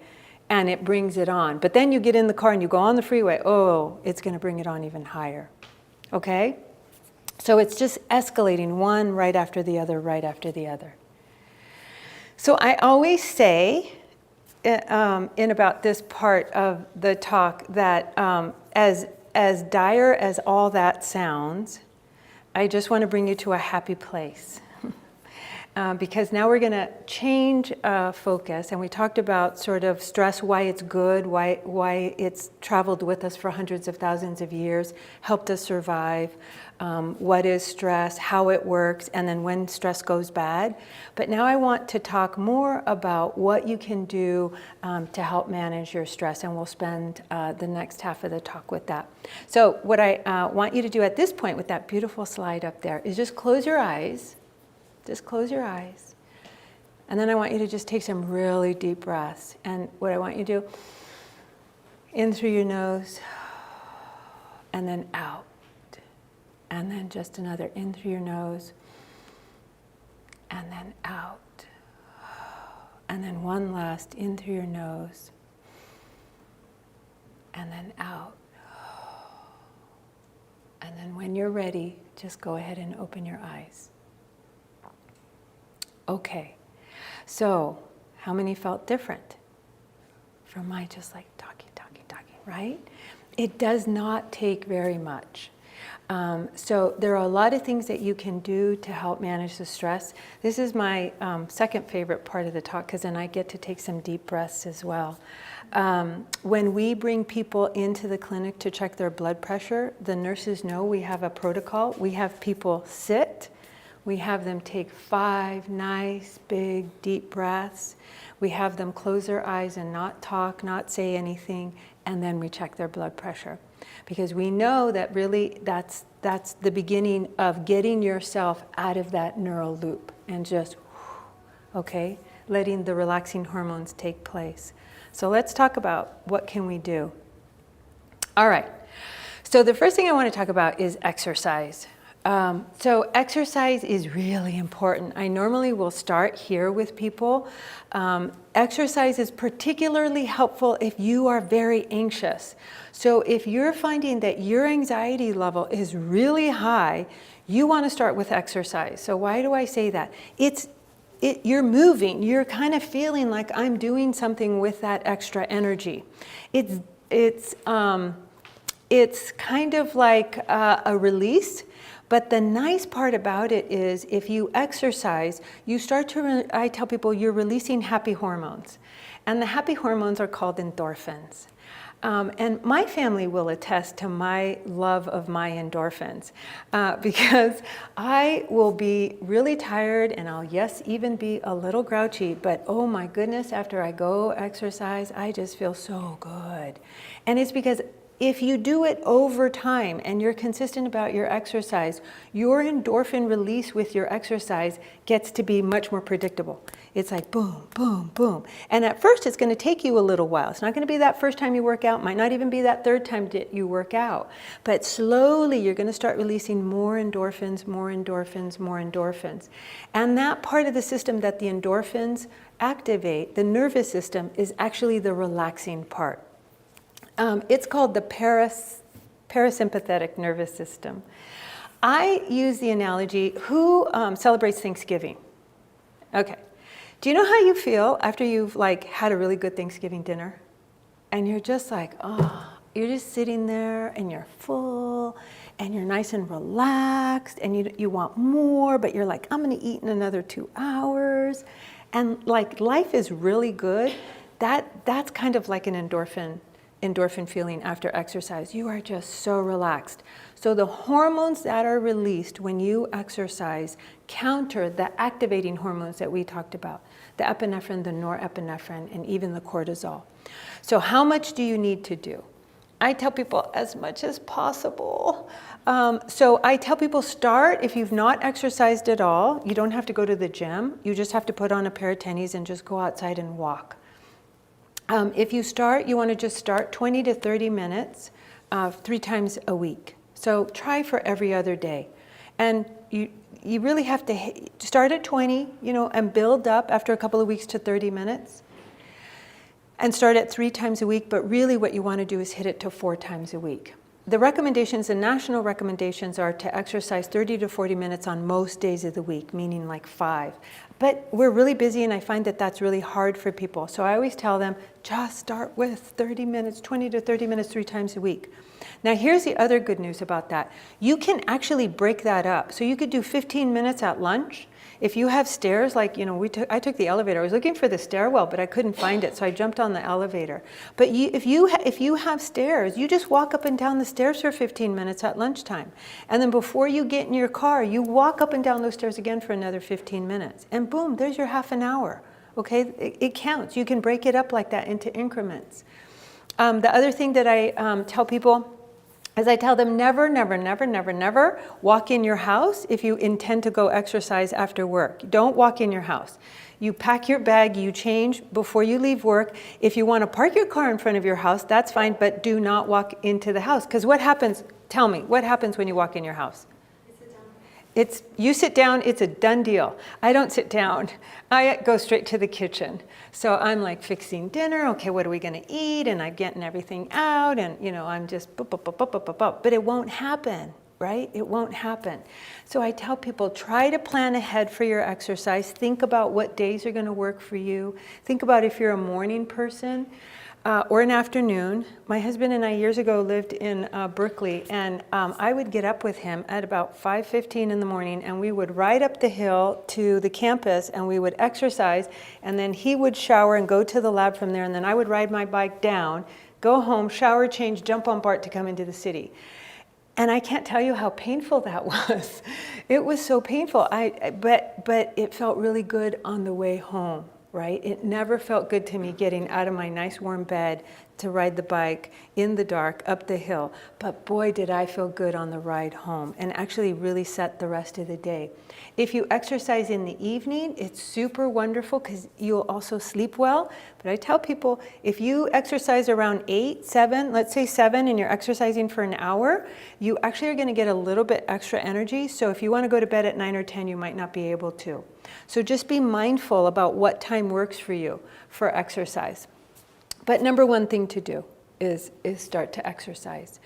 and it brings it on. But then you get in the car and you go on the freeway, oh, it's going to bring it on even higher. Okay? So it's just escalating one right after the other, right after the other. So I always say in about this part of the talk that as dire as all that sounds, I just want to bring you to a happy place. because now we're going to change focus. And we talked about sort of stress, why it's good, why it's traveled with us for hundreds of thousands of years, helped us survive, what is stress, how it works, and then when stress goes bad. But now I want to talk more about what you can do to help manage your stress, and we'll spend the next half of the talk with that. So what I want you to do at this point with that beautiful slide up there is just close your eyes. Just close your eyes. And then I want you to just take some really deep breaths. And what I want you to do, in through your nose, and then out. And then just another in through your nose, and then out. And then one last in through your nose, and then out. And then when you're ready, just go ahead and open your eyes. Okay, so how many felt different from my just like talking, right? It does not take very much. So there are a lot of things that you can do to help manage the stress. This is my second favorite part of the talk, because then I get to take some deep breaths as well. When we bring people into the clinic to check their blood pressure, the nurses know we have a protocol. We have people sit. We have them take 5 nice, big, deep breaths. We have them close their eyes and not talk, not say anything, and then we check their blood pressure. Because we know that really that's the beginning of getting yourself out of that neural loop and just, okay, letting the relaxing hormones take place. So let's talk about what can we do. All right, so the first thing I want to talk about is exercise. So exercise is really important. I normally will start here with people. Exercise is particularly helpful if you are very anxious. So if you're finding that your anxiety level is really high, you want to start with exercise. So why do I say that? You're moving. You're kind of feeling like I'm doing something with that extra energy. It's kind of like a release. But the nice part about it is if you exercise, you start to, I tell people, you're releasing happy hormones. And the happy hormones are called endorphins. And my family will attest to my love of my endorphins because I will be really tired and I'll, yes, even be a little grouchy, but oh my goodness, after I go exercise, I just feel so good. And it's because if you do it over time and you're consistent about your exercise, your endorphin release with your exercise gets to be much more predictable. It's like boom, boom, boom. And at first it's going to take you a little while. It's not going to be that first time you work out, might not even be that third time that you work out. But slowly you're going to start releasing more endorphins, more endorphins, more endorphins. And that part of the system that the endorphins activate, the nervous system, is actually the relaxing part. It's called the parasympathetic nervous system. I use the analogy, who celebrates Thanksgiving? Okay. Do you know how you feel after you've had a really good Thanksgiving dinner? And you're just like, oh, you're just sitting there and you're full and you're nice and relaxed and you want more, but you're like, I'm gonna eat in another 2 hours. And life is really good. That's kind of like an endorphin feeling after exercise. You are just so relaxed. So the hormones that are released when you exercise counter the activating hormones that we talked about, the epinephrine, the norepinephrine, and even the cortisol. So how much do you need to do? I tell people as much as possible. So I tell people start, if you've not exercised at all, you don't have to go to the gym. You just have to put on a pair of tennies and just go outside and walk. If you start, you want to just start 20 to 30 minutes 3 times a week. So try for every other day. And you really have to start at 20, and build up after a couple of weeks to 30 minutes. And start at 3 times a week, but really what you want to do is hit it to 4 times a week. The recommendations, the national recommendations are to exercise 30 to 40 minutes on most days of the week, meaning 5. But we're really busy and I find that that's really hard for people. So I always tell them, just start with 30 minutes, 20 to 30 minutes 3 times a week. Now here's the other good news about that. You can actually break that up. So you could do 15 minutes at lunch If you have stairs, like, I took the elevator. I was looking for the stairwell, but I couldn't find it, so I jumped on the elevator. But if you have stairs, you just walk up and down the stairs for 15 minutes at lunchtime. And then before you get in your car, you walk up and down those stairs again for another 15 minutes. And boom, there's your half an hour. Okay, it counts. You can break it up like that into increments. The other thing that I tell people is I tell them never, never, never, never, never walk in your house if you intend to go exercise after work. Don't walk in your house. You pack your bag, you change before you leave work. If you want to park your car in front of your house, that's fine, but do not walk into the house. Because what happens, tell me, what happens when you walk in your house? You sit down, it's a done deal. I don't sit down. I go straight to the kitchen. So I'm like fixing dinner. Okay, what are we going to eat? And I'm getting everything out. And, I'm just, but it won't happen, right? It won't happen. So I tell people, try to plan ahead for your exercise. Think about what days are going to work for you. Think about if you're a morning person. Or an afternoon. My husband and I years ago lived in Berkeley, and I would get up with him at about 5:15 in the morning, and we would ride up the hill to the campus, and we would exercise, and then he would shower and go to the lab from there, and then I would ride my bike down, go home, shower, change, jump on BART to come into the city. And I can't tell you how painful that was. It was so painful. But it felt really good on the way home. Right? It never felt good to me getting out of my nice warm bed to ride the bike in the dark up the hill. But boy, did I feel good on the ride home, and actually really set the rest of the day. If you exercise in the evening, it's super wonderful because you'll also sleep well. But I tell people, if you exercise around 8, 7, let's say 7, and you're exercising for an hour, you actually are going to get a little bit extra energy. So if you want to go to bed at 9 or 10, you might not be able to. So just be mindful about what time works for you for exercise. But number one thing to do is start to exercise.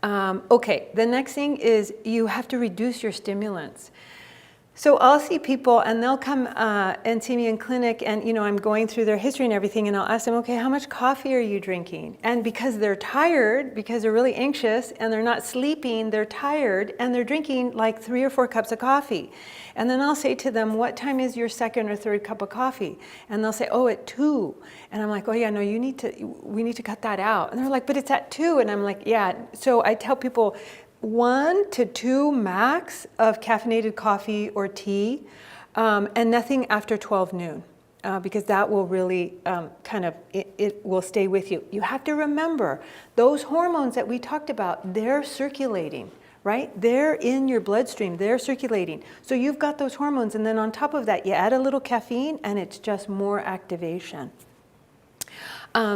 Okay, the next thing is you have to reduce your stimulants. So I'll see people and they'll come and see me in clinic, and I'm going through their history and everything, and I'll ask them, okay, how much coffee are you drinking? And because they're tired, because they're really anxious and they're not sleeping, they're tired and they're drinking like 3 or 4 cups of coffee. And then I'll say to them, what time is your second or third cup of coffee? And they'll say, oh, at 2. And I'm like, oh yeah, no, we need to cut that out. And they're like, but it's at 2. And I'm like, yeah. So I tell people, 1 to 2 max of caffeinated coffee or tea, and nothing after 12 noon, because that will really it will stay with you. You have to remember, those hormones that we talked about, they're circulating, right? They're in your bloodstream, they're circulating. So you've got those hormones, and then on top of that, you add a little caffeine, and it's just more activation.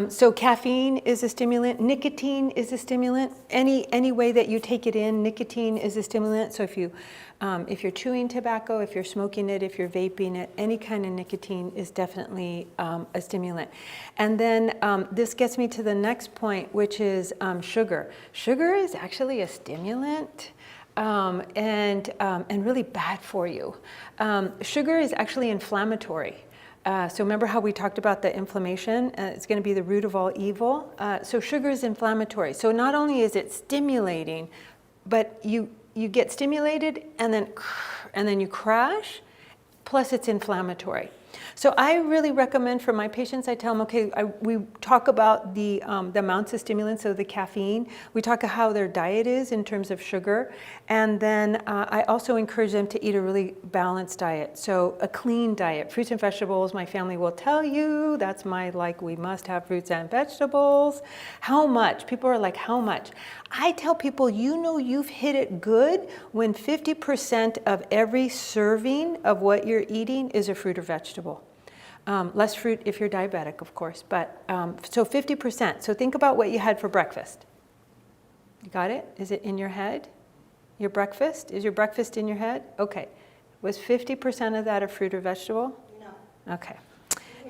So caffeine is a stimulant, nicotine is a stimulant. Any way that you take it in, nicotine is a stimulant. So if you're chewing tobacco, if you're smoking it, if you're vaping it, any kind of nicotine is definitely a stimulant. And then this gets me to the next point, which is sugar. Sugar is actually a stimulant. And really bad for you. Sugar is actually inflammatory. So remember how we talked about the inflammation? It's going to be the root of all evil. So sugar is inflammatory. So not only is it stimulating, but you get stimulated and then you crash, plus it's inflammatory. So I really recommend for my patients, I tell them, okay, we talk about the amounts of stimulants, so the caffeine. We talk about how their diet is in terms of sugar. And then I also encourage them to eat a really balanced diet. So a clean diet, fruits and vegetables, my family will tell you, that's we must have fruits and vegetables. How much? People are like, how much? I tell people, you've hit it good when 50% of every serving of what you're eating is a fruit or vegetable. Less fruit if you're diabetic, of course, but so 50%. So think about what you had for breakfast. You got it? Is it in your head? Your breakfast? Is your breakfast in your head? Okay. Was 50% of that a fruit or vegetable? No. Okay.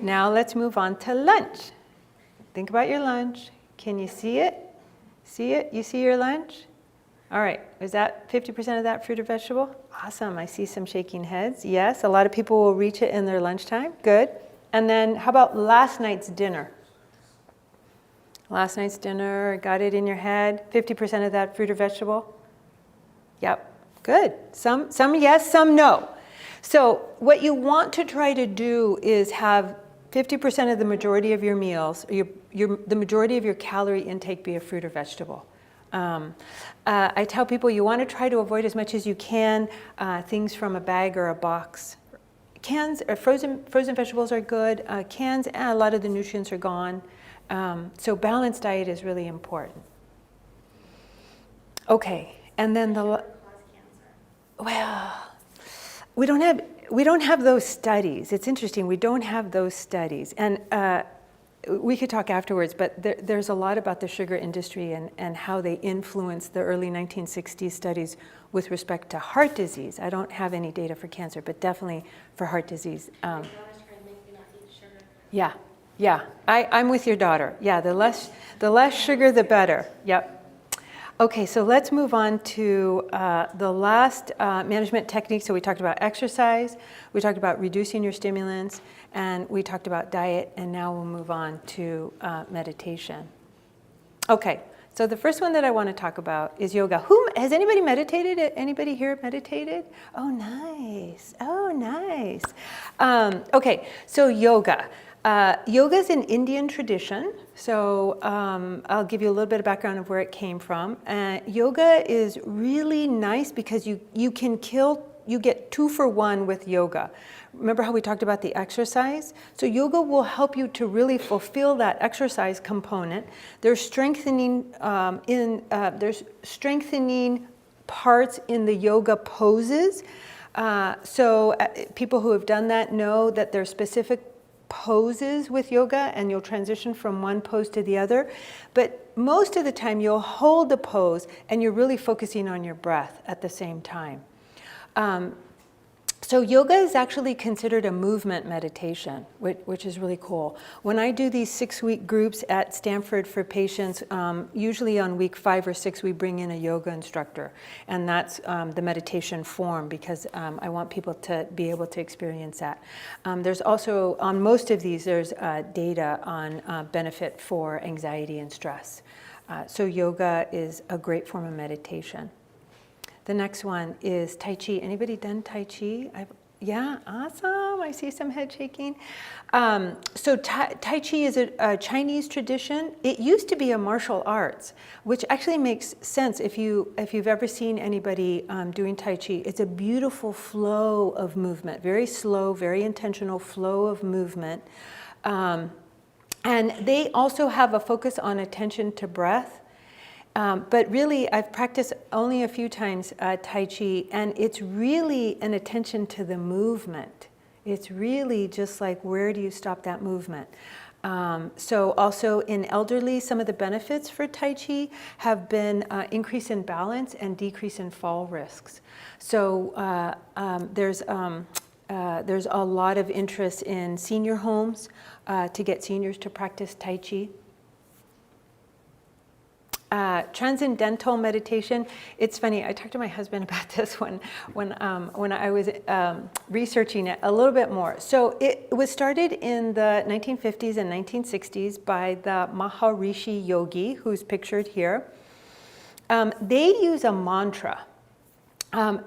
Now let's move on to lunch. Think about your lunch. Can you see it? See it? You see your lunch? All right. Is that 50% of that fruit or vegetable? Awesome. I see some shaking heads. Yes, a lot of people will reach it in their lunchtime. Good. And then how about last night's dinner? Last night's dinner, got it in your head? 50% of that fruit or vegetable? Yep. Good. Some yes, some no. So what you want to try to do is have 50% of the majority of your meals, the majority of your calorie intake be a fruit or vegetable. I tell people you want to try to avoid as much as you can things from a bag or a box. Cans or frozen vegetables are good. Cans, a lot of the nutrients are gone. So balanced diet is really important. Okay, and then well, we don't have those studies. It's interesting. We don't have those studies, and we could talk afterwards. But there's a lot about the sugar industry and how they influenced the early 1960s studies with respect to heart disease. I don't have any data for cancer, but definitely for heart disease. Yeah. I'm with your daughter. Yeah, the less sugar, the better. Yep. Okay, so let's move on to the last management technique. So we talked about exercise, we talked about reducing your stimulants, and we talked about diet, and now we'll move on to meditation. Okay, so the first one that I want to talk about is yoga. Has anybody meditated? Anybody here meditated? Oh, nice. Okay, so yoga. Yoga is an Indian tradition, so I'll give you a little bit of background of where it came from. Yoga is really nice because you get 2 for 1 with yoga. Remember how we talked about the exercise? So yoga will help you to really fulfill that exercise component. There's strengthening parts in the yoga poses. So people who have done that know that there's specific poses with yoga, and you'll transition from one pose to the other. But most of the time you'll hold the pose and you're really focusing on your breath at the same time. So yoga is actually considered a movement meditation, which is really cool. When I do these 6-week groups at Stanford for patients, usually on week 5 or 6, we bring in a yoga instructor. And that's the meditation form, because I want people to be able to experience that. There's also, on most of these, there's data on benefit for anxiety and stress. So yoga is a great form of meditation. The next one is Tai Chi. Anybody done Tai Chi? Yeah, awesome. I see some head shaking. So Tai Chi is a Chinese tradition. It used to be a martial arts, which actually makes sense if you've ever seen anybody doing Tai Chi. It's a beautiful flow of movement, very slow, very intentional flow of movement. And they also have a focus on attention to breath. But really, I've practiced only a few times Tai Chi, and it's really an attention to the movement. It's really just like, where do you stop that movement? So also in elderly, some of the benefits for Tai Chi have been increase in balance and decrease in fall risks. So there's a lot of interest in senior homes to get seniors to practice Tai Chi. Transcendental meditation. It's funny. I talked to my husband about this when I was researching it a little bit more. So it was started in the 1950s and 1960s by the Maharishi Yogi, who's pictured here. They use a mantra, and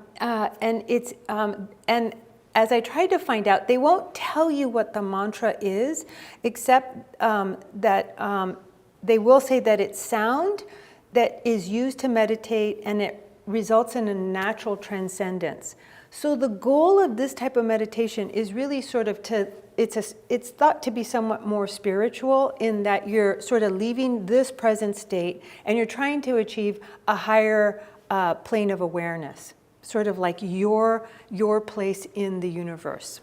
it's and as I tried to find out, they won't tell you what the mantra is, except that. They will say that it's sound that is used to meditate, and it results in a natural transcendence. So the goal of this type of meditation is really sort of it's thought to be somewhat more spiritual, in that you're sort of leaving this present state and you're trying to achieve a higher plane of awareness, sort of like your place in the universe.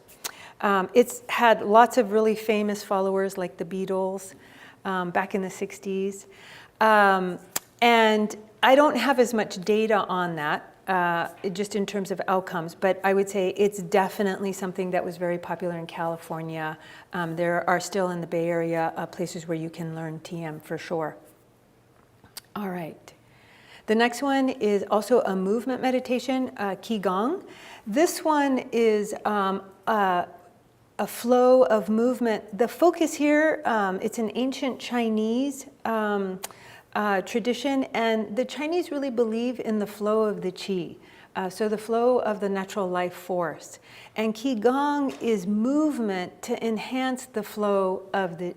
It's had lots of really famous followers like the Beatles, back in the 60s. And I don't have as much data on that, just in terms of outcomes, but I would say it's definitely something that was very popular in California. There are still in the Bay Area places where you can learn TM for sure. All right. The next one is also a movement meditation, Qigong. This one is a flow of movement. The focus here, it's an ancient Chinese tradition, and the Chinese really believe in the flow of the qi. So the flow of the natural life force. And Qigong is movement to enhance the flow of the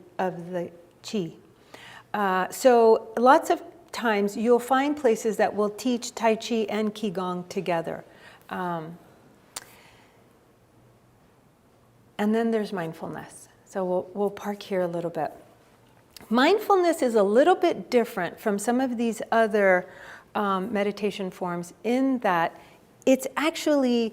qi. So lots of times you'll find places that will teach Tai Chi and Qigong together. And then there's mindfulness. So we'll park here a little bit. Mindfulness is a little bit different from some of these other meditation forms in that it's actually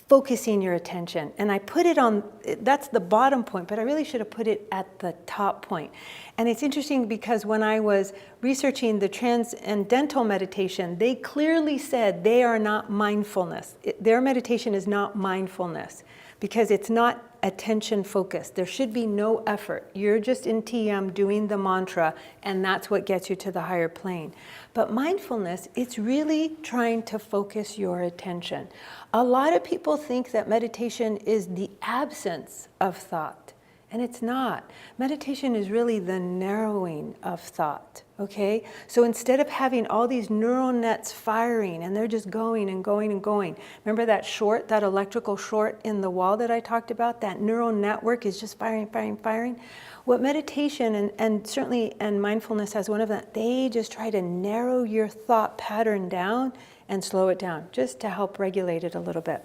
focusing your attention. And I put it on, that's the bottom point, but I really should have put it at the top point. And it's interesting because when I was researching the transcendental meditation, they clearly said they are not mindfulness. Their meditation is not mindfulness because it's not attention focused. There should be no effort. You're just in TM doing the mantra, and that's what gets you to the higher plane. But mindfulness, it's really trying to focus your attention. A lot of people think that meditation is the absence of thought, and it's not. Meditation is really the narrowing of thought, okay? So instead of having all these neural nets firing and they're just going and going and going, remember that short, that electrical short in the wall that I talked about? That neural network is just firing, firing, firing. What meditation and certainly and mindfulness has one of them, they just try to narrow your thought pattern down and slow it down just to help regulate it a little bit.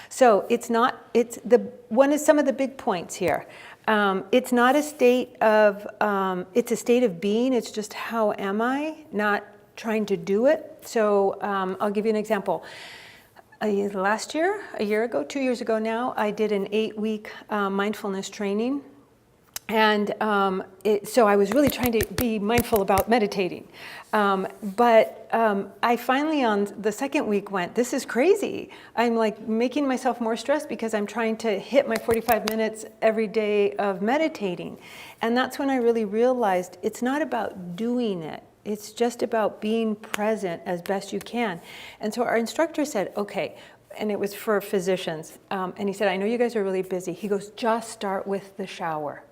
So it's some of the big points here. It's not a state of, it's a state of being. It's just how am I, not trying to do it. So I'll give you an example. Last year, a year ago, 2 years ago now, I did an 8-week mindfulness training. And so I was really trying to be mindful about meditating. But I finally on the second week went, this is crazy. I'm like making myself more stressed because I'm trying to hit my 45 minutes every day of meditating. And that's when I really realized it's not about doing it. It's just about being present as best you can. And so our instructor said, okay, and it was for physicians. And he said, I know you guys are really busy. He goes, just start with the shower.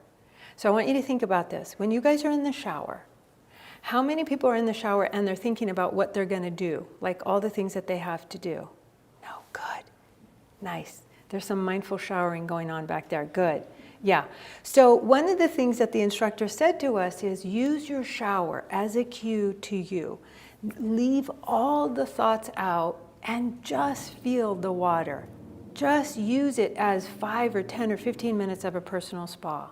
So I want you to think about this. When you guys are in the shower, how many people are in the shower and they're thinking about what they're going to do, like all the things that they have to do? No, good. Nice. There's some mindful showering going on back there. Good. Yeah. So one of the things that the instructor said to us is use your shower as a cue to you. Leave all the thoughts out and just feel the water. Just use it as 5 or 10 or 15 minutes of a personal spa.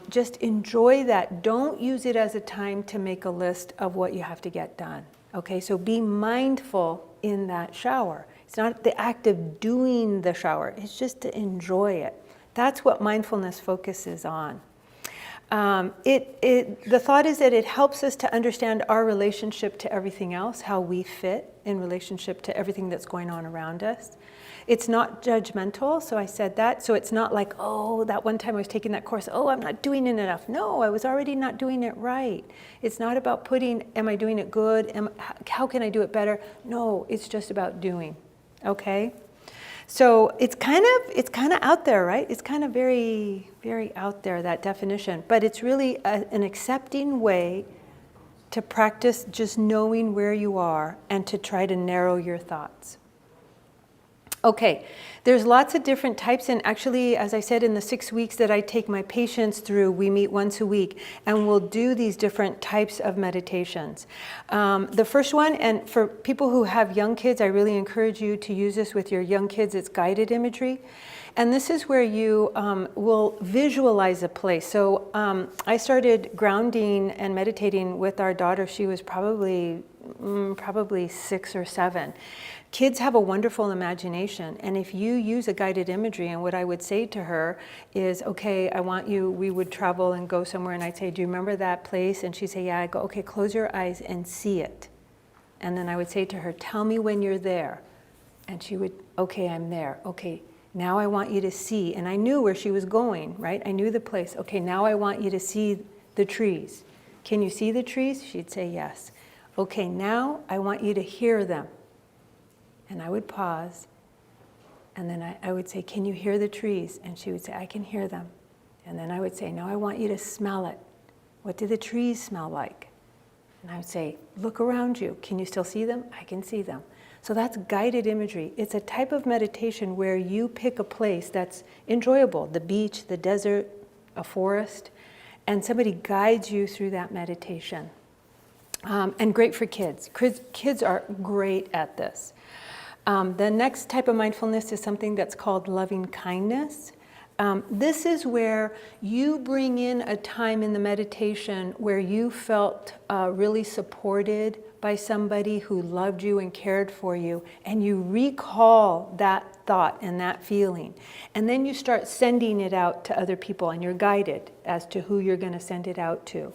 Just enjoy that. Don't use it as a time to make a list of what you have to get done. Okay, so be mindful in that shower. It's not the act of doing the shower, it's just to enjoy it. That's what mindfulness focuses on. The thought is that it helps us to understand our relationship to everything else, how we fit in relationship to everything that's going on around us. It's not judgmental, so I said that. So it's not like, oh, that one time I was taking that course, oh, I'm not doing it enough. No, I was already not doing it right. It's not about putting, am I doing it good? How can I do it better? No, it's just about doing, okay? So it's kind of out there, right? It's kind of very, very out there, that definition. But it's really an accepting way to practice just knowing where you are and to try to narrow your thoughts. Okay, there's lots of different types, and actually, as I said, in the 6 weeks that I take my patients through, we meet once a week, and we'll do these different types of meditations. The first one, and for people who have young kids, I really encourage you to use this with your young kids, it's guided imagery. And this is where you will visualize a place. So I started grounding and meditating with our daughter. She was probably 6 or 7. Kids have a wonderful imagination, and if you use a guided imagery, and what I would say to her is, okay, we would travel and go somewhere, and I'd say, do you remember that place? And she'd say, yeah. I go, okay, close your eyes and see it. And then I would say to her, tell me when you're there. And she would, okay, I'm there. Okay, now I want you to see. And I knew where she was going, right? I knew the place. Okay, now I want you to see the trees. Can you see the trees? She'd say, yes. Okay, now I want you to hear them. And I would pause, and then I would say, can you hear the trees? And she would say, I can hear them. And then I would say, now I want you to smell it. What do the trees smell like? And I would say, look around you. Can you still see them? I can see them. So that's guided imagery. It's a type of meditation where you pick a place that's enjoyable, the beach, the desert, a forest, and somebody guides you through that meditation. And great for kids. Kids are great at this. The next type of mindfulness is something that's called loving kindness. This is where you bring in a time in the meditation where you felt really supported by somebody who loved you and cared for you, and you recall that thought and that feeling. And then you start sending it out to other people, and you're guided as to who you're going to send it out to.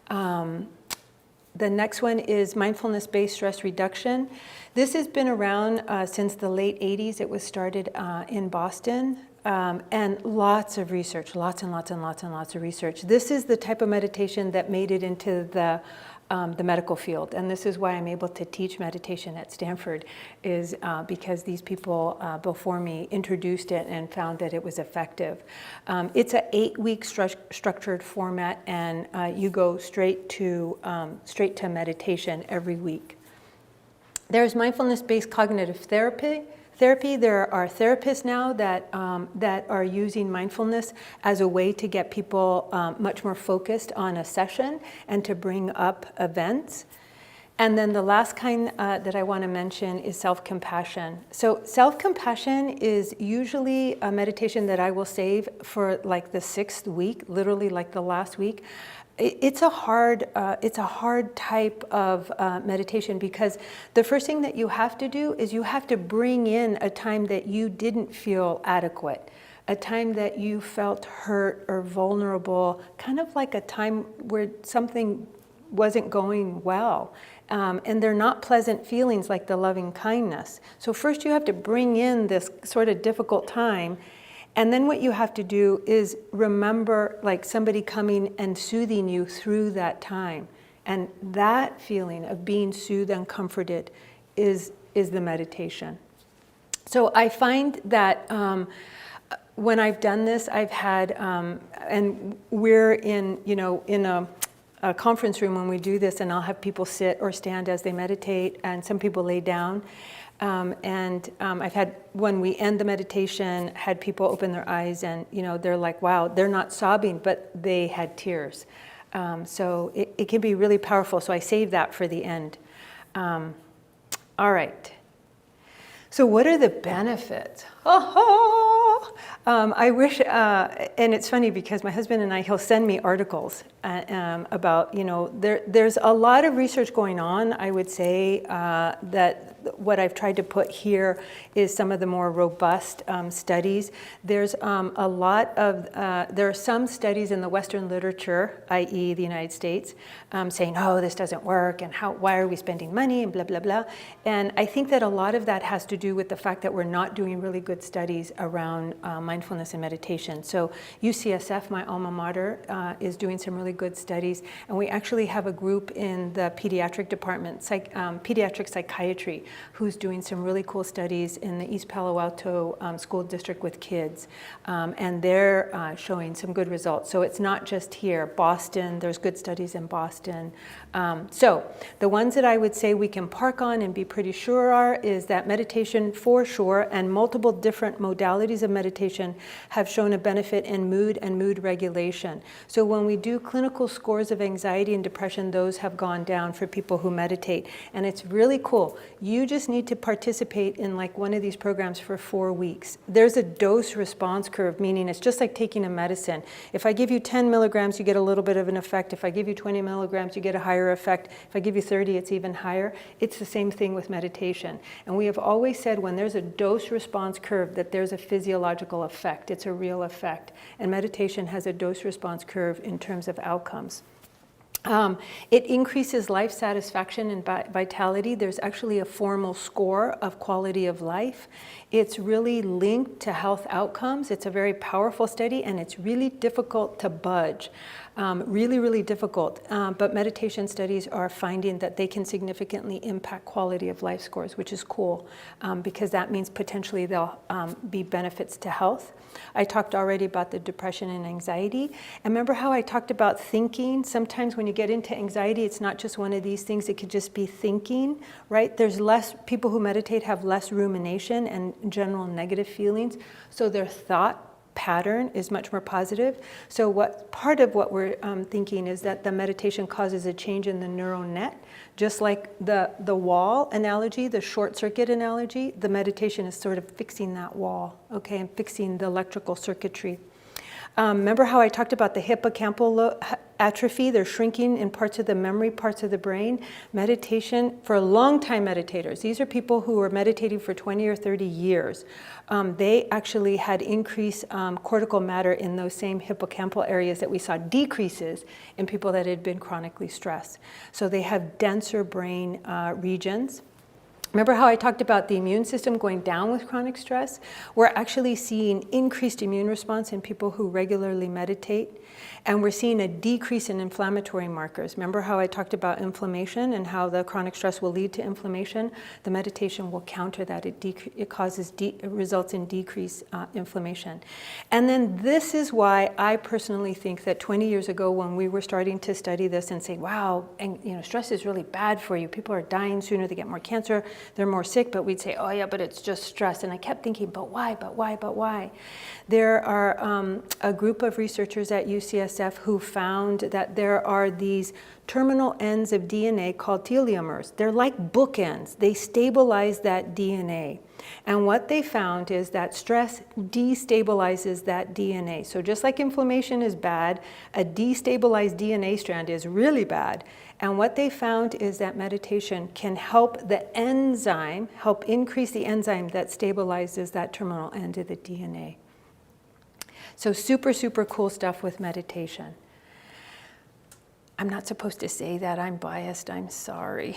The next one is mindfulness-based stress reduction. This has been around since the late 80s. It was started in Boston. And lots of research, lots and lots and lots and lots of research. This is the type of meditation that made it into the medical field. And this is why I'm able to teach meditation at Stanford, is because these people before me introduced it and found that it was effective. It's an 8-week structured format, and you go straight to meditation every week. There's mindfulness-based cognitive therapy. There are therapists now that are using mindfulness as a way to get people much more focused on a session and to bring up events. And then the last kind that I want to mention is self-compassion. So self-compassion is usually a meditation that I will save for like the 6th week, literally like the last week. It's a hard type of meditation, because the first thing that you have to do is you have to bring in a time that you didn't feel adequate, a time that you felt hurt or vulnerable, kind of like a time where something wasn't going well. And they're not pleasant feelings like the loving kindness. So first you have to bring in this sort of difficult time. And then what you have to do is remember like somebody coming and soothing you through that time. And that feeling of being soothed and comforted is the meditation. So I find that when I've done this, I've had, and we're in a conference room when we do this, and I'll have people sit or stand as they meditate, and some people lay down. I've had, when we end the meditation, had people open their eyes and, they're like, wow, they're not sobbing, but they had tears. So it can be really powerful. So I save that for the end. All right. So what are the benefits? I wish, and it's funny because my husband and I, he'll send me articles about, there's a lot of research going on. I would say that what I've tried to put here is some of the more robust studies. There's a lot of, there are some studies in the Western literature, i.e. the United States, saying, oh, this doesn't work, and why are we spending money, and blah, blah, blah. And I think that a lot of that has to do with the fact that we're not doing really good studies around mindfulness and meditation. So UCSF, my alma mater, is doing some really good studies, and we actually have a group in the pediatric department, pediatric psychiatry, who's doing some really cool studies in the East Palo Alto school district with kids, and they're showing some good results. So it's not just here. Boston, there's good studies in Boston. So the ones that I would say we can park on and be pretty sure are is that meditation for sure, and multiple different modalities of meditation have shown a benefit in mood and mood regulation. So when we do clinical scores of anxiety and depression, those have gone down for people who meditate. And it's really cool. You just need to participate in like one of these programs for 4 weeks. There's a dose response curve, meaning it's just like taking a medicine. If I give you 10 milligrams, you get a little bit of an effect. If I give you 20 milligrams, you get a higher effect. If I give you 30, it's even higher. It's the same thing with meditation. And we have always said when there's a dose response curve that there's a physiological effect. It's a real effect. And meditation has a dose response curve in terms of outcomes. It increases life satisfaction and vitality. There's actually a formal score of quality of life. It's really linked to health outcomes. It's a very powerful study, and it's really difficult to budge. Really, really difficult. But meditation studies are finding that they can significantly impact quality of life scores, which is cool, because that means potentially there'll be benefits to health. I talked already about the depression and anxiety. And remember how I talked about thinking? Sometimes when you you get into anxiety, it's not just one of these things. It could just be thinking, right? There's less, people who meditate have less rumination and general negative feelings. So their thought pattern is much more positive. So part of what we're thinking is that the meditation causes a change in the neural net. Just like the wall analogy, the short circuit analogy, the meditation is sort of fixing that wall, okay, and fixing the electrical circuitry. Remember how I talked about the hippocampal atrophy? They're shrinking in parts of the memory parts of the brain. Meditation, for long-time meditators, these are people who were meditating for 20 or 30 years. They actually had increased cortical matter in those same hippocampal areas that we saw decreases in people that had been chronically stressed. So they have denser brain regions. Remember how I talked about the immune system going down with chronic stress? We're actually seeing increased immune response in people who regularly meditate, and we're seeing a decrease in inflammatory markers. Remember how I talked about inflammation and how the chronic stress will lead to inflammation? The meditation will counter that. It results in decreased inflammation. And then this is why I personally think that 20 years ago, when we were starting to study this and say, wow, and stress is really bad for you. People are dying sooner, they get more cancer, they're more sick, but we'd say, oh yeah, but it's just stress. And I kept thinking, but why, but why, but why? There are a group of researchers at UCSF who found that there are these terminal ends of DNA called telomeres. They're like bookends. They stabilize that DNA. And what they found is that stress destabilizes that DNA. So just like inflammation is bad, a destabilized DNA strand is really bad. And what they found is that meditation can help the enzyme, help increase the enzyme that stabilizes that terminal end of the DNA. So super, super cool stuff with meditation. I'm not supposed to say that. I'm biased. I'm sorry.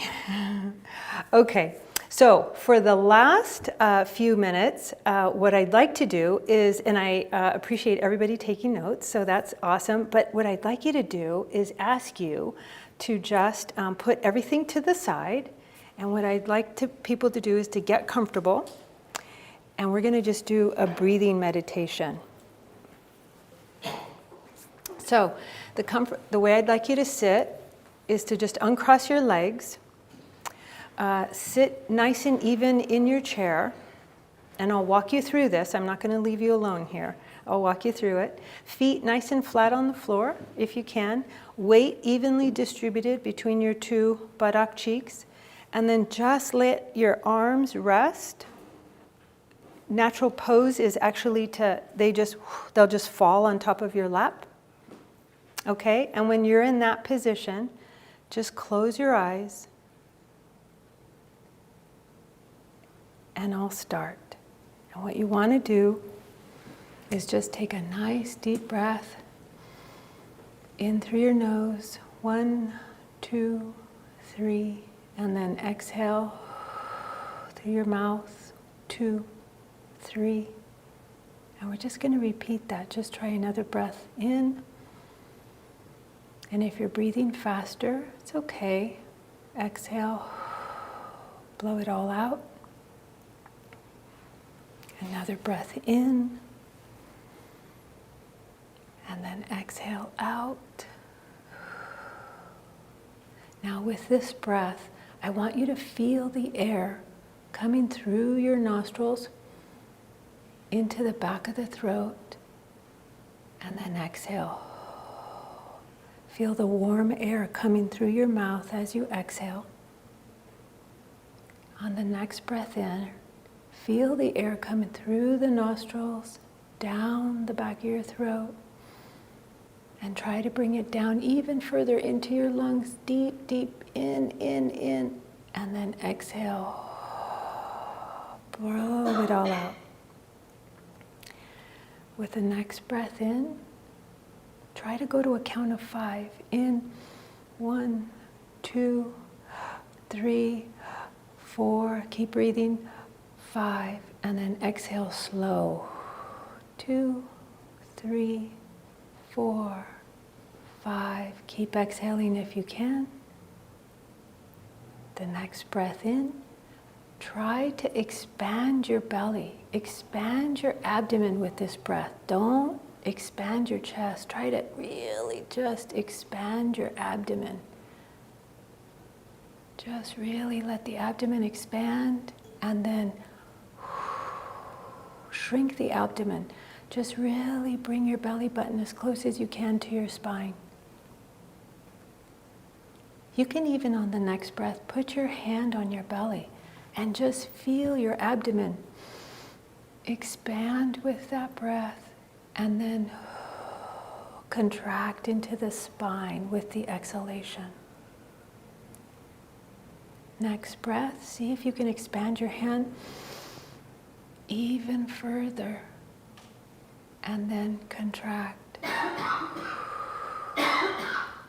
Okay. So for the last few minutes, what I'd like to do is, and I appreciate everybody taking notes, so that's awesome, but what I'd like you to do is ask you to just put everything to the side, and what I'd like people to do is to get comfortable, and we're going to just do a breathing meditation. So the way I'd like you to sit is to just uncross your legs, sit nice and even in your chair, and I'll walk you through this. I'm not going to leave you alone here. I'll walk you through it. Feet nice and flat on the floor, if you can. Weight evenly distributed between your two buttock cheeks. And then just let your arms rest. Natural pose is actually they'll just fall on top of your lap. Okay? And when you're in that position, just close your eyes. And I'll start. And what you want to do is just take a nice deep breath in through your nose. 1, 2, 3, and then exhale through your mouth. 2, 3. And we're just going to repeat that. Just try another breath in. And if you're breathing faster, it's okay. Exhale, blow it all out. Another breath in. And then exhale out. Now with this breath, I want you to feel the air coming through your nostrils into the back of the throat. And then exhale. Feel the warm air coming through your mouth as you exhale. On the next breath in, feel the air coming through the nostrils, down the back of your throat, and try to bring it down even further into your lungs, deep, deep, in, and then exhale. Blow it all out. With the next breath in, try to go to a count of 5. In, 1, 2, 3, 4. Keep breathing. 5, and then exhale slow. 2, 3, 4, 5. Keep exhaling if you can. The next breath in, try to expand your belly. Expand your abdomen with this breath. Don't expand your chest. Try to really just expand your abdomen. Just really let the abdomen expand, and then shrink the abdomen. Just really bring your belly button as close as you can to your spine. You can even on the next breath put your hand on your belly and just feel your abdomen expand with that breath, and then contract into the spine with the exhalation. Next breath, see if you can expand your hand even further, and then contract.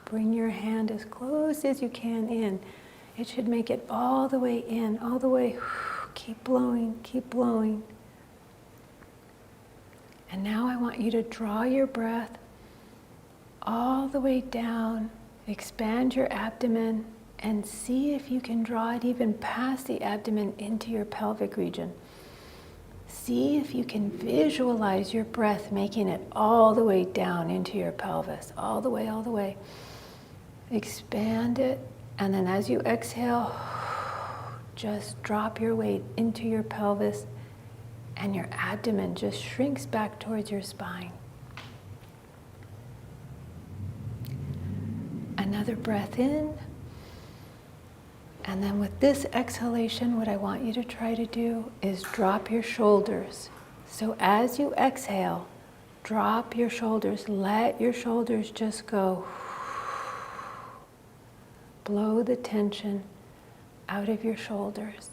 Bring your hand as close as you can in. It should make it all the way in, all the way. Keep blowing, keep blowing. And now I want you to draw your breath all the way down, expand your abdomen, and see if you can draw it even past the abdomen into your pelvic region. See if you can visualize your breath making it all the way down into your pelvis, all the way, all the way. Expand it, and then as you exhale, just drop your weight into your pelvis, and your abdomen just shrinks back towards your spine. Another breath in. And then with this exhalation, what I want you to try to do is drop your shoulders. So as you exhale, drop your shoulders. Let your shoulders just go. Blow the tension out of your shoulders.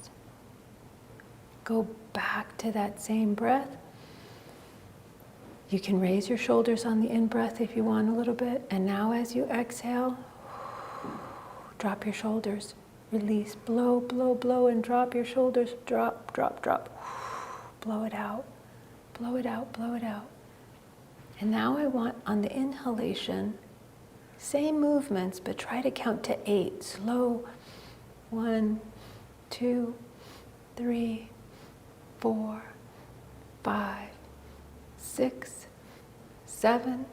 Go back to that same breath. You can raise your shoulders on the in-breath if you want a little bit. And now as you exhale, drop your shoulders. Release, blow, blow, blow, and drop your shoulders. Drop, drop, drop. Blow it out. Blow it out, blow it out. And now I want on the inhalation, same movements, but try to count to 8. Slow. 1, 2, 3, 4, 5, 6, 7,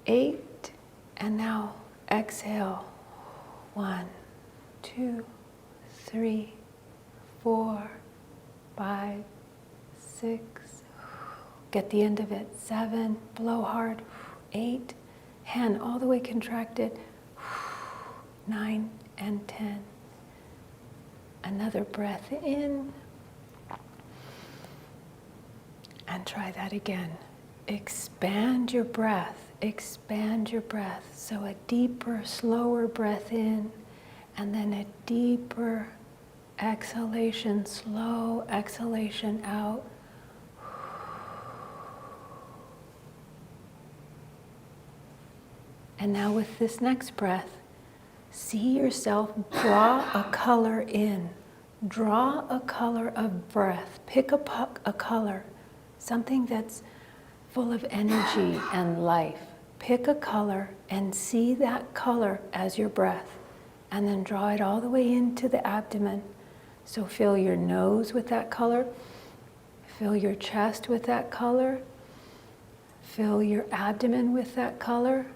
8. And now exhale. 1, 2, 3, 4, 5, 6. Get the end of it. 7. Blow hard. 8. Hand all the way contracted. 9 and 10. Another breath in. And try that again. Expand your breath. Expand your breath. So a deeper, slower breath in. And then a deeper exhalation, slow exhalation out. And now with this next breath, see yourself draw a color in. Draw a color of breath. Pick a color, something that's full of energy and life. Pick a color and see that color as your breath. And then draw it all the way into the abdomen. So fill your nose with that color. Fill your chest with that color. Fill your abdomen with that color.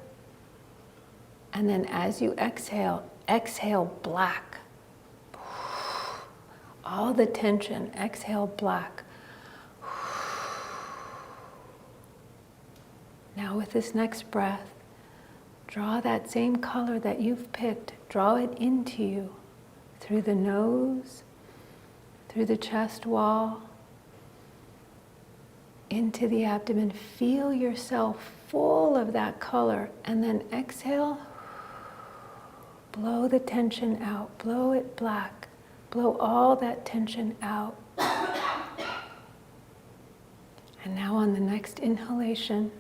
And then as you exhale, exhale black. All the tension, exhale black. Now with this next breath, draw that same color that you've picked, draw it into you through the nose, through the chest wall, into the abdomen. Feel yourself full of that color, and then exhale, blow the tension out, blow it black, blow all that tension out. And now on the next inhalation,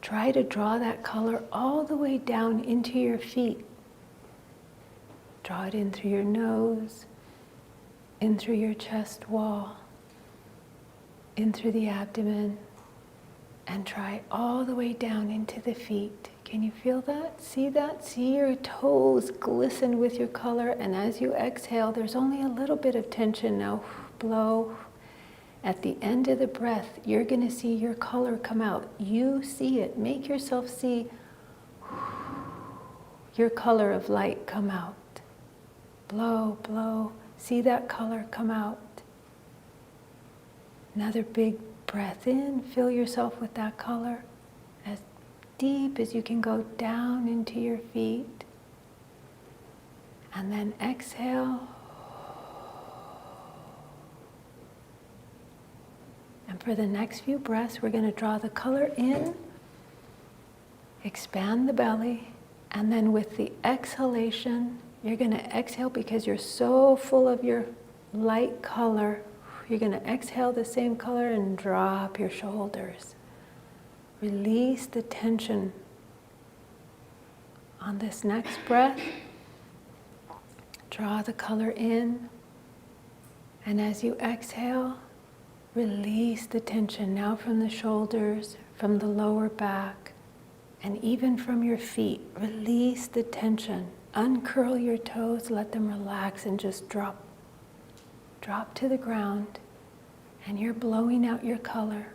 try to draw that color all the way down into your feet. Draw it in through your nose, in through your chest wall, in through the abdomen, and try all the way down into the feet. Can you feel that? See that? See your toes glisten with your color, and as you exhale, there's only a little bit of tension now. Blow, At the end of the breath, you're going to see your color come out. You see it. Make yourself see your color of light come out. Blow, blow. See that color come out. Another big breath in. Fill yourself with that color as deep as you can go down into your feet. And then exhale. And for the next few breaths, we're going to draw the color in, expand the belly, and then with the exhalation, you're going to exhale because you're so full of your light color. You're going to exhale the same color and drop your shoulders. Release the tension. On this next breath, draw the color in, and as you exhale, release the tension now from the shoulders, from the lower back, and even from your feet. Release the tension. Uncurl your toes, let them relax and just drop. Drop to the ground, and you're blowing out your color.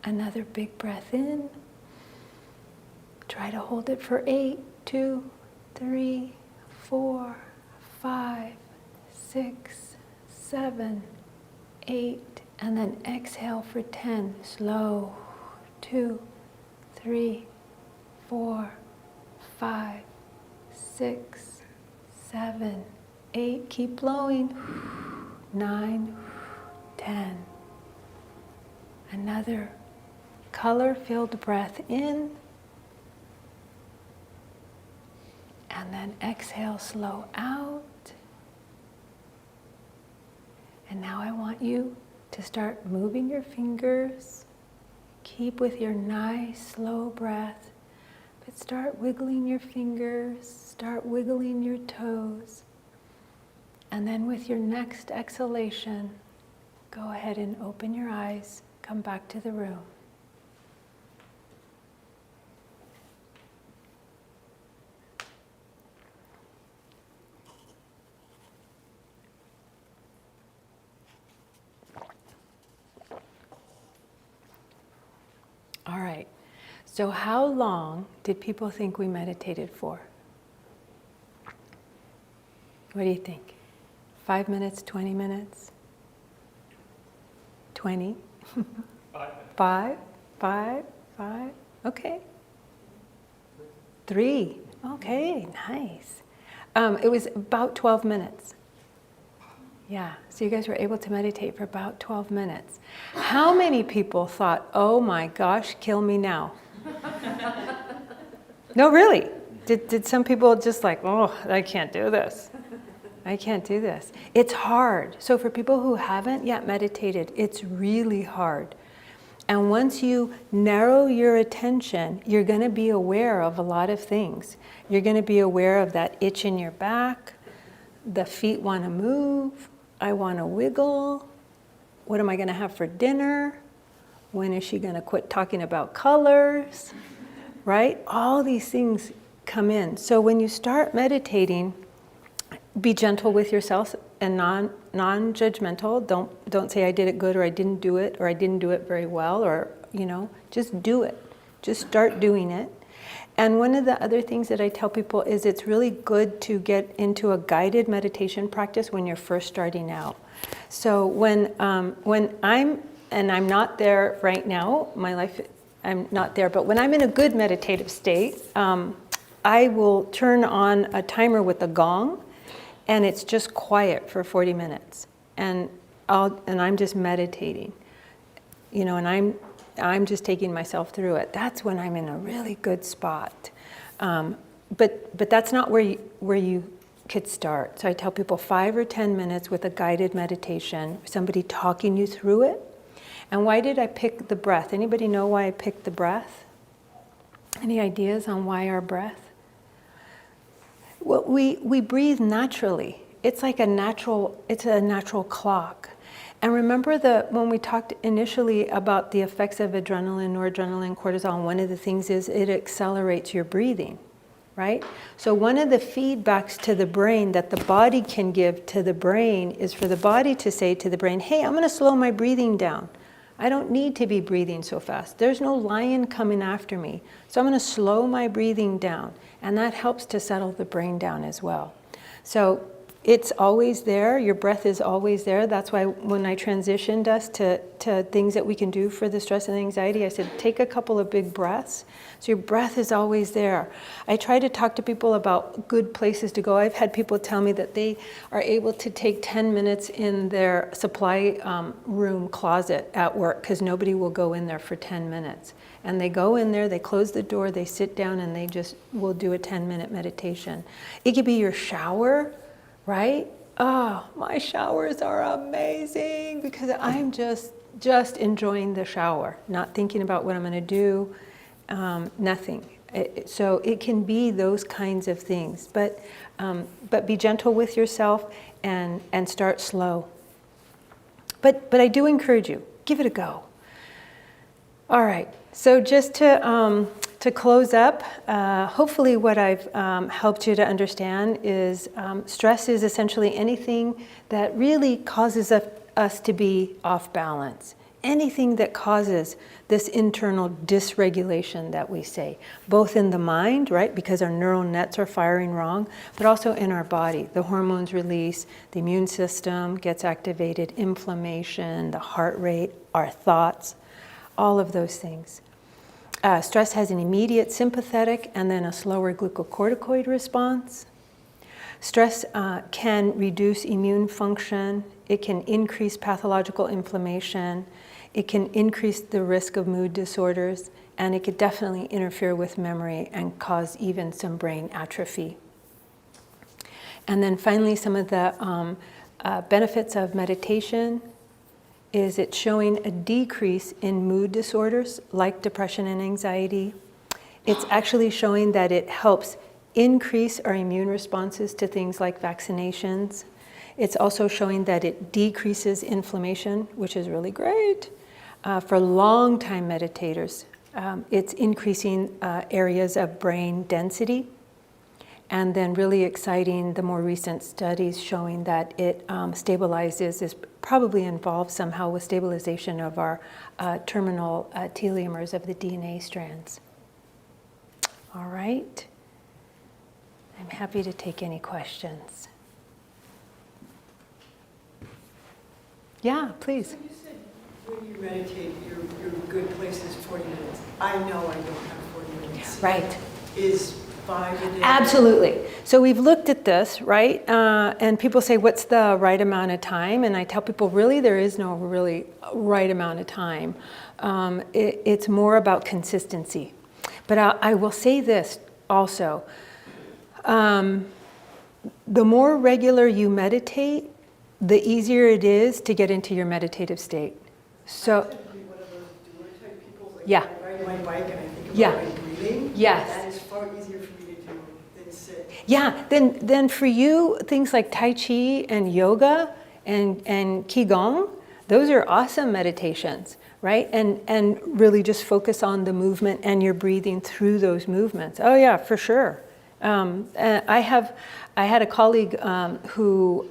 Another big breath in. Try to hold it for 8, 2, 3, 4, 5, 6, 7, 8, and then exhale for 10. Slow. 2, 3, 4, 5, 6, 7, 8. Keep blowing. 9, 10. Another color-filled breath in. And then exhale, slow out. And now I want you to start moving your fingers. Keep with your nice, slow breath. But start wiggling your fingers. Start wiggling your toes. And then with your next exhalation, go ahead and open your eyes. Come back to the room. All right, so how long did people think we meditated for? What do you think? 5 minutes, 20 minutes? 20? 5? 5? Okay. 3? Okay, nice. It was about 12 minutes. Yeah, so you guys were able to meditate for about 12 minutes. How many people thought, oh my gosh, kill me now? No, really. Did some people just like, oh, I can't do this. I can't do this. It's hard. So for people who haven't yet meditated, it's really hard. And once you narrow your attention, you're going to be aware of a lot of things. You're going to be aware of that itch in your back, the feet want to move, I want to wiggle. What am I going to have for dinner? When is she going to quit talking about colors? Right? All these things come in. So when you start meditating, be gentle with yourself and non-judgmental. Don't say I did it good or I didn't do it or I didn't do it very well or, just do it. Just start doing it. And one of the other things that I tell people is it's really good to get into a guided meditation practice when you're first starting out. So when I'm not there right now, my life, I'm not there, but when I'm in a good meditative state, I will turn on a timer with a gong, and it's just quiet for 40 minutes. And I'm just meditating, and I'm just taking myself through it. That's when I'm in a really good spot. But that's not where you could start. So I tell people 5 or 10 minutes with a guided meditation, somebody talking you through it. And why did I pick the breath? Anybody know why I picked the breath? Any ideas on why our breath? Well, we breathe naturally. It's like a natural clock. And remember when we talked initially about the effects of adrenaline, noradrenaline, cortisol, one of the things is it accelerates your breathing, right? So one of the feedbacks to the brain that the body can give to the brain is for the body to say to the brain, hey, I'm going to slow my breathing down. I don't need to be breathing so fast. There's no lion coming after me. So I'm going to slow my breathing down. And that helps to settle the brain down as well. So it's always there. Your breath is always there. That's why when I transitioned us to things that we can do for the stress and anxiety, I said, take a couple of big breaths. So your breath is always there. I try to talk to people about good places to go. I've had people tell me that they are able to take 10 minutes in their supply room closet at work because nobody will go in there for 10 minutes. And they go in there, they close the door, they sit down, and they just will do a 10-minute meditation. It could be your shower, right? Oh, my showers are amazing because I'm just enjoying the shower, not thinking about what I'm going to do, nothing. So it can be those kinds of things, but be gentle with yourself and start slow. But I do encourage you, give it a go. All right. So just to close up, hopefully what I've helped you to understand is stress is essentially anything that really causes us to be off balance. Anything that causes this internal dysregulation that we say, both in the mind, right, because our neural nets are firing wrong, but also in our body. The hormones release, the immune system gets activated, inflammation, the heart rate, our thoughts, all of those things. Stress has an immediate sympathetic and then a slower glucocorticoid response. Stress can reduce immune function. It can increase pathological inflammation. It can increase the risk of mood disorders, and it could definitely interfere with memory and cause even some brain atrophy. And then finally, some of the benefits of meditation is it's showing a decrease in mood disorders like depression and anxiety. It's actually showing that it helps increase our immune responses to things like vaccinations. It's also showing that it decreases inflammation, which is really great. For long-time meditators, it's increasing areas of brain density. And then really exciting, the more recent studies showing that it stabilizes, is probably involved somehow with stabilization of our terminal telomeres of the DNA strands. All right. I'm happy to take any questions. Yeah, please. So you said when you meditate, your good place is 40 minutes. I know I don't have 40 minutes. Right. Is 5 a day? Absolutely. So we've looked at this, right? And people say, what's the right amount of time? And I tell people, really, there is no really right amount of time. It's more about consistency. But I will say this also. The more regular you meditate, the easier it is to get into your meditative state. So, I tend to be one of those doer type people. Like yeah. I ride my bike and I think about Yeah. my breathing. Yes. That is far easier for me to do than sit. yeah, then for you, things like Tai Chi and yoga and Qigong, those are awesome meditations, right? And really just focus on the movement and your breathing through those movements. Oh yeah, for sure. I had a colleague who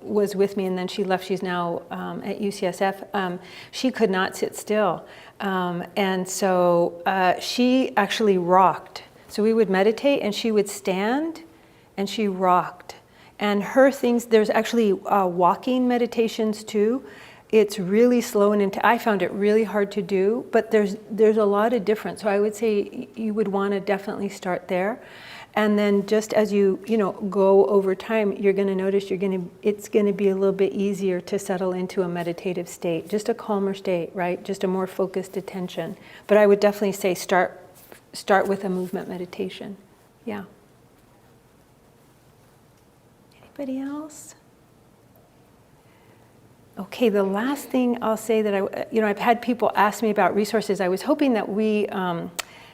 was with me, and then she left. She's now at UCSF. She could not sit still, and so she actually rocked. So we would meditate, and she would stand, and she rocked. And her things, there's actually walking meditations too. It's really slow and I found it really hard to do, but there's a lot of difference. So I would say you would want to definitely start there. And then just as you go over time, you're going to notice it's going to be a little bit easier to settle into a meditative state, just a calmer state, right? Just a more focused attention. But I would definitely say start with a movement meditation. Yeah. Anybody else? Okay, the last thing I'll say that I've had people ask me about resources. I was hoping that we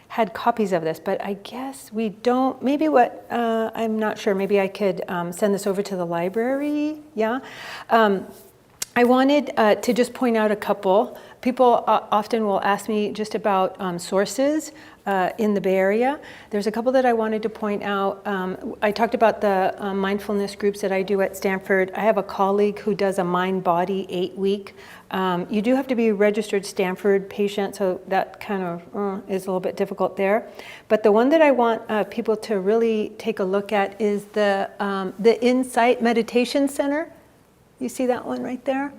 had copies of this, but I guess we don't. Maybe I'm not sure. Maybe I could send this over to the library. Yeah. I wanted to just point out a couple. People often will ask me just about sources. in the Bay Area. There's a couple that I wanted to point out. I talked about the mindfulness groups that I do at Stanford. I have a colleague who does a mind-body 8-week. You do have to be a registered Stanford patient, so that kind of is a little bit difficult there. But the one that I want people to really take a look at is the Insight Meditation Center. You see that one right there?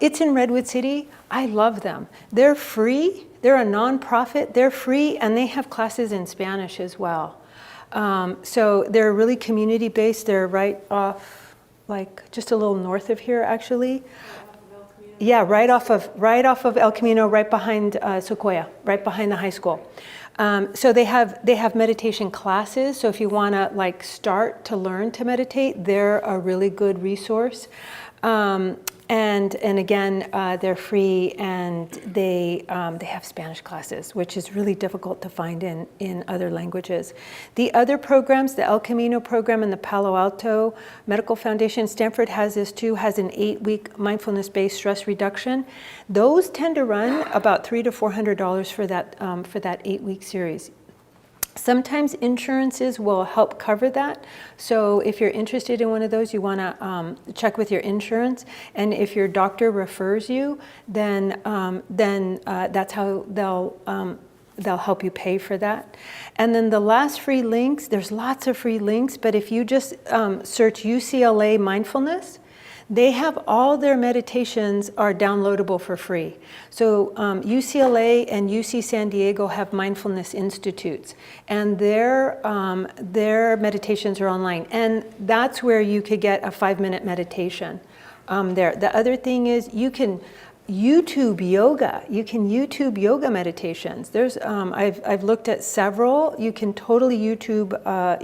It's in Redwood City. I love them. They're free. They're a nonprofit. They're free, and they have classes in Spanish as well. So they're really community-based. They're right off, like just a little north of here, actually. Yeah, right off of El Camino, right behind Sequoia, right behind the high school. So they have meditation classes. So if you want to like start to learn to meditate, they're a really good resource. And again, they're free, and they have Spanish classes, which is really difficult to find in other languages. The other programs, the El Camino program and the Palo Alto Medical Foundation, Stanford has this too, has an 8-week mindfulness-based stress reduction. Those tend to run about $300 to $400 for that 8-week series. Sometimes insurances will help cover that. So if you're interested in one of those, you want to check with your insurance. And if your doctor refers you, then that's how they'll help you pay for that. And then the last free links, there's lots of free links, but if you just search UCLA Mindfulness, they have all their meditations are downloadable for free. So UCLA and UC San Diego have mindfulness institutes, and their meditations are online. And that's where you could get a 5-minute meditation there. The other thing is you can YouTube yoga. You can YouTube yoga meditations. There's I've looked at several. You can totally YouTube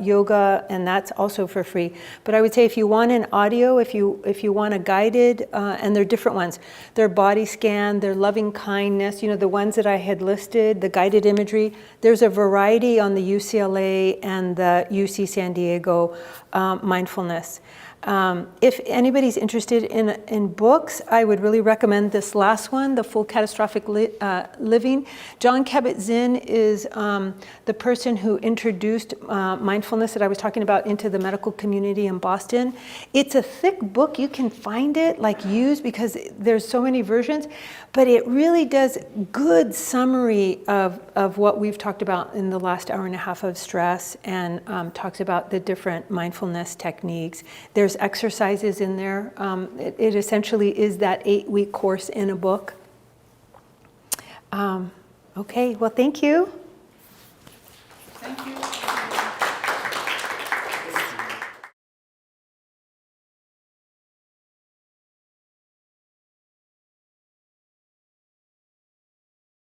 yoga, and that's also for free. But I would say if you want an audio, if you want a guided, and they're different ones. They're body scan, they're loving kindness. You know, the ones that I had listed, the guided imagery. There's a variety on the UCLA and the UC San Diego mindfulness. If anybody's interested in books, I would really recommend this last one, The Full Catastrophic Living. Jon Kabat-Zinn is the person who introduced mindfulness that I was talking about into the medical community in Boston. It's a thick book. You can find it like used because there's so many versions, but it really does good summary of what we've talked about in the last hour and a half of stress, and talks about the different mindfulness techniques. There's exercises in there. It essentially is that 8-week course in a book. Okay, well, thank you.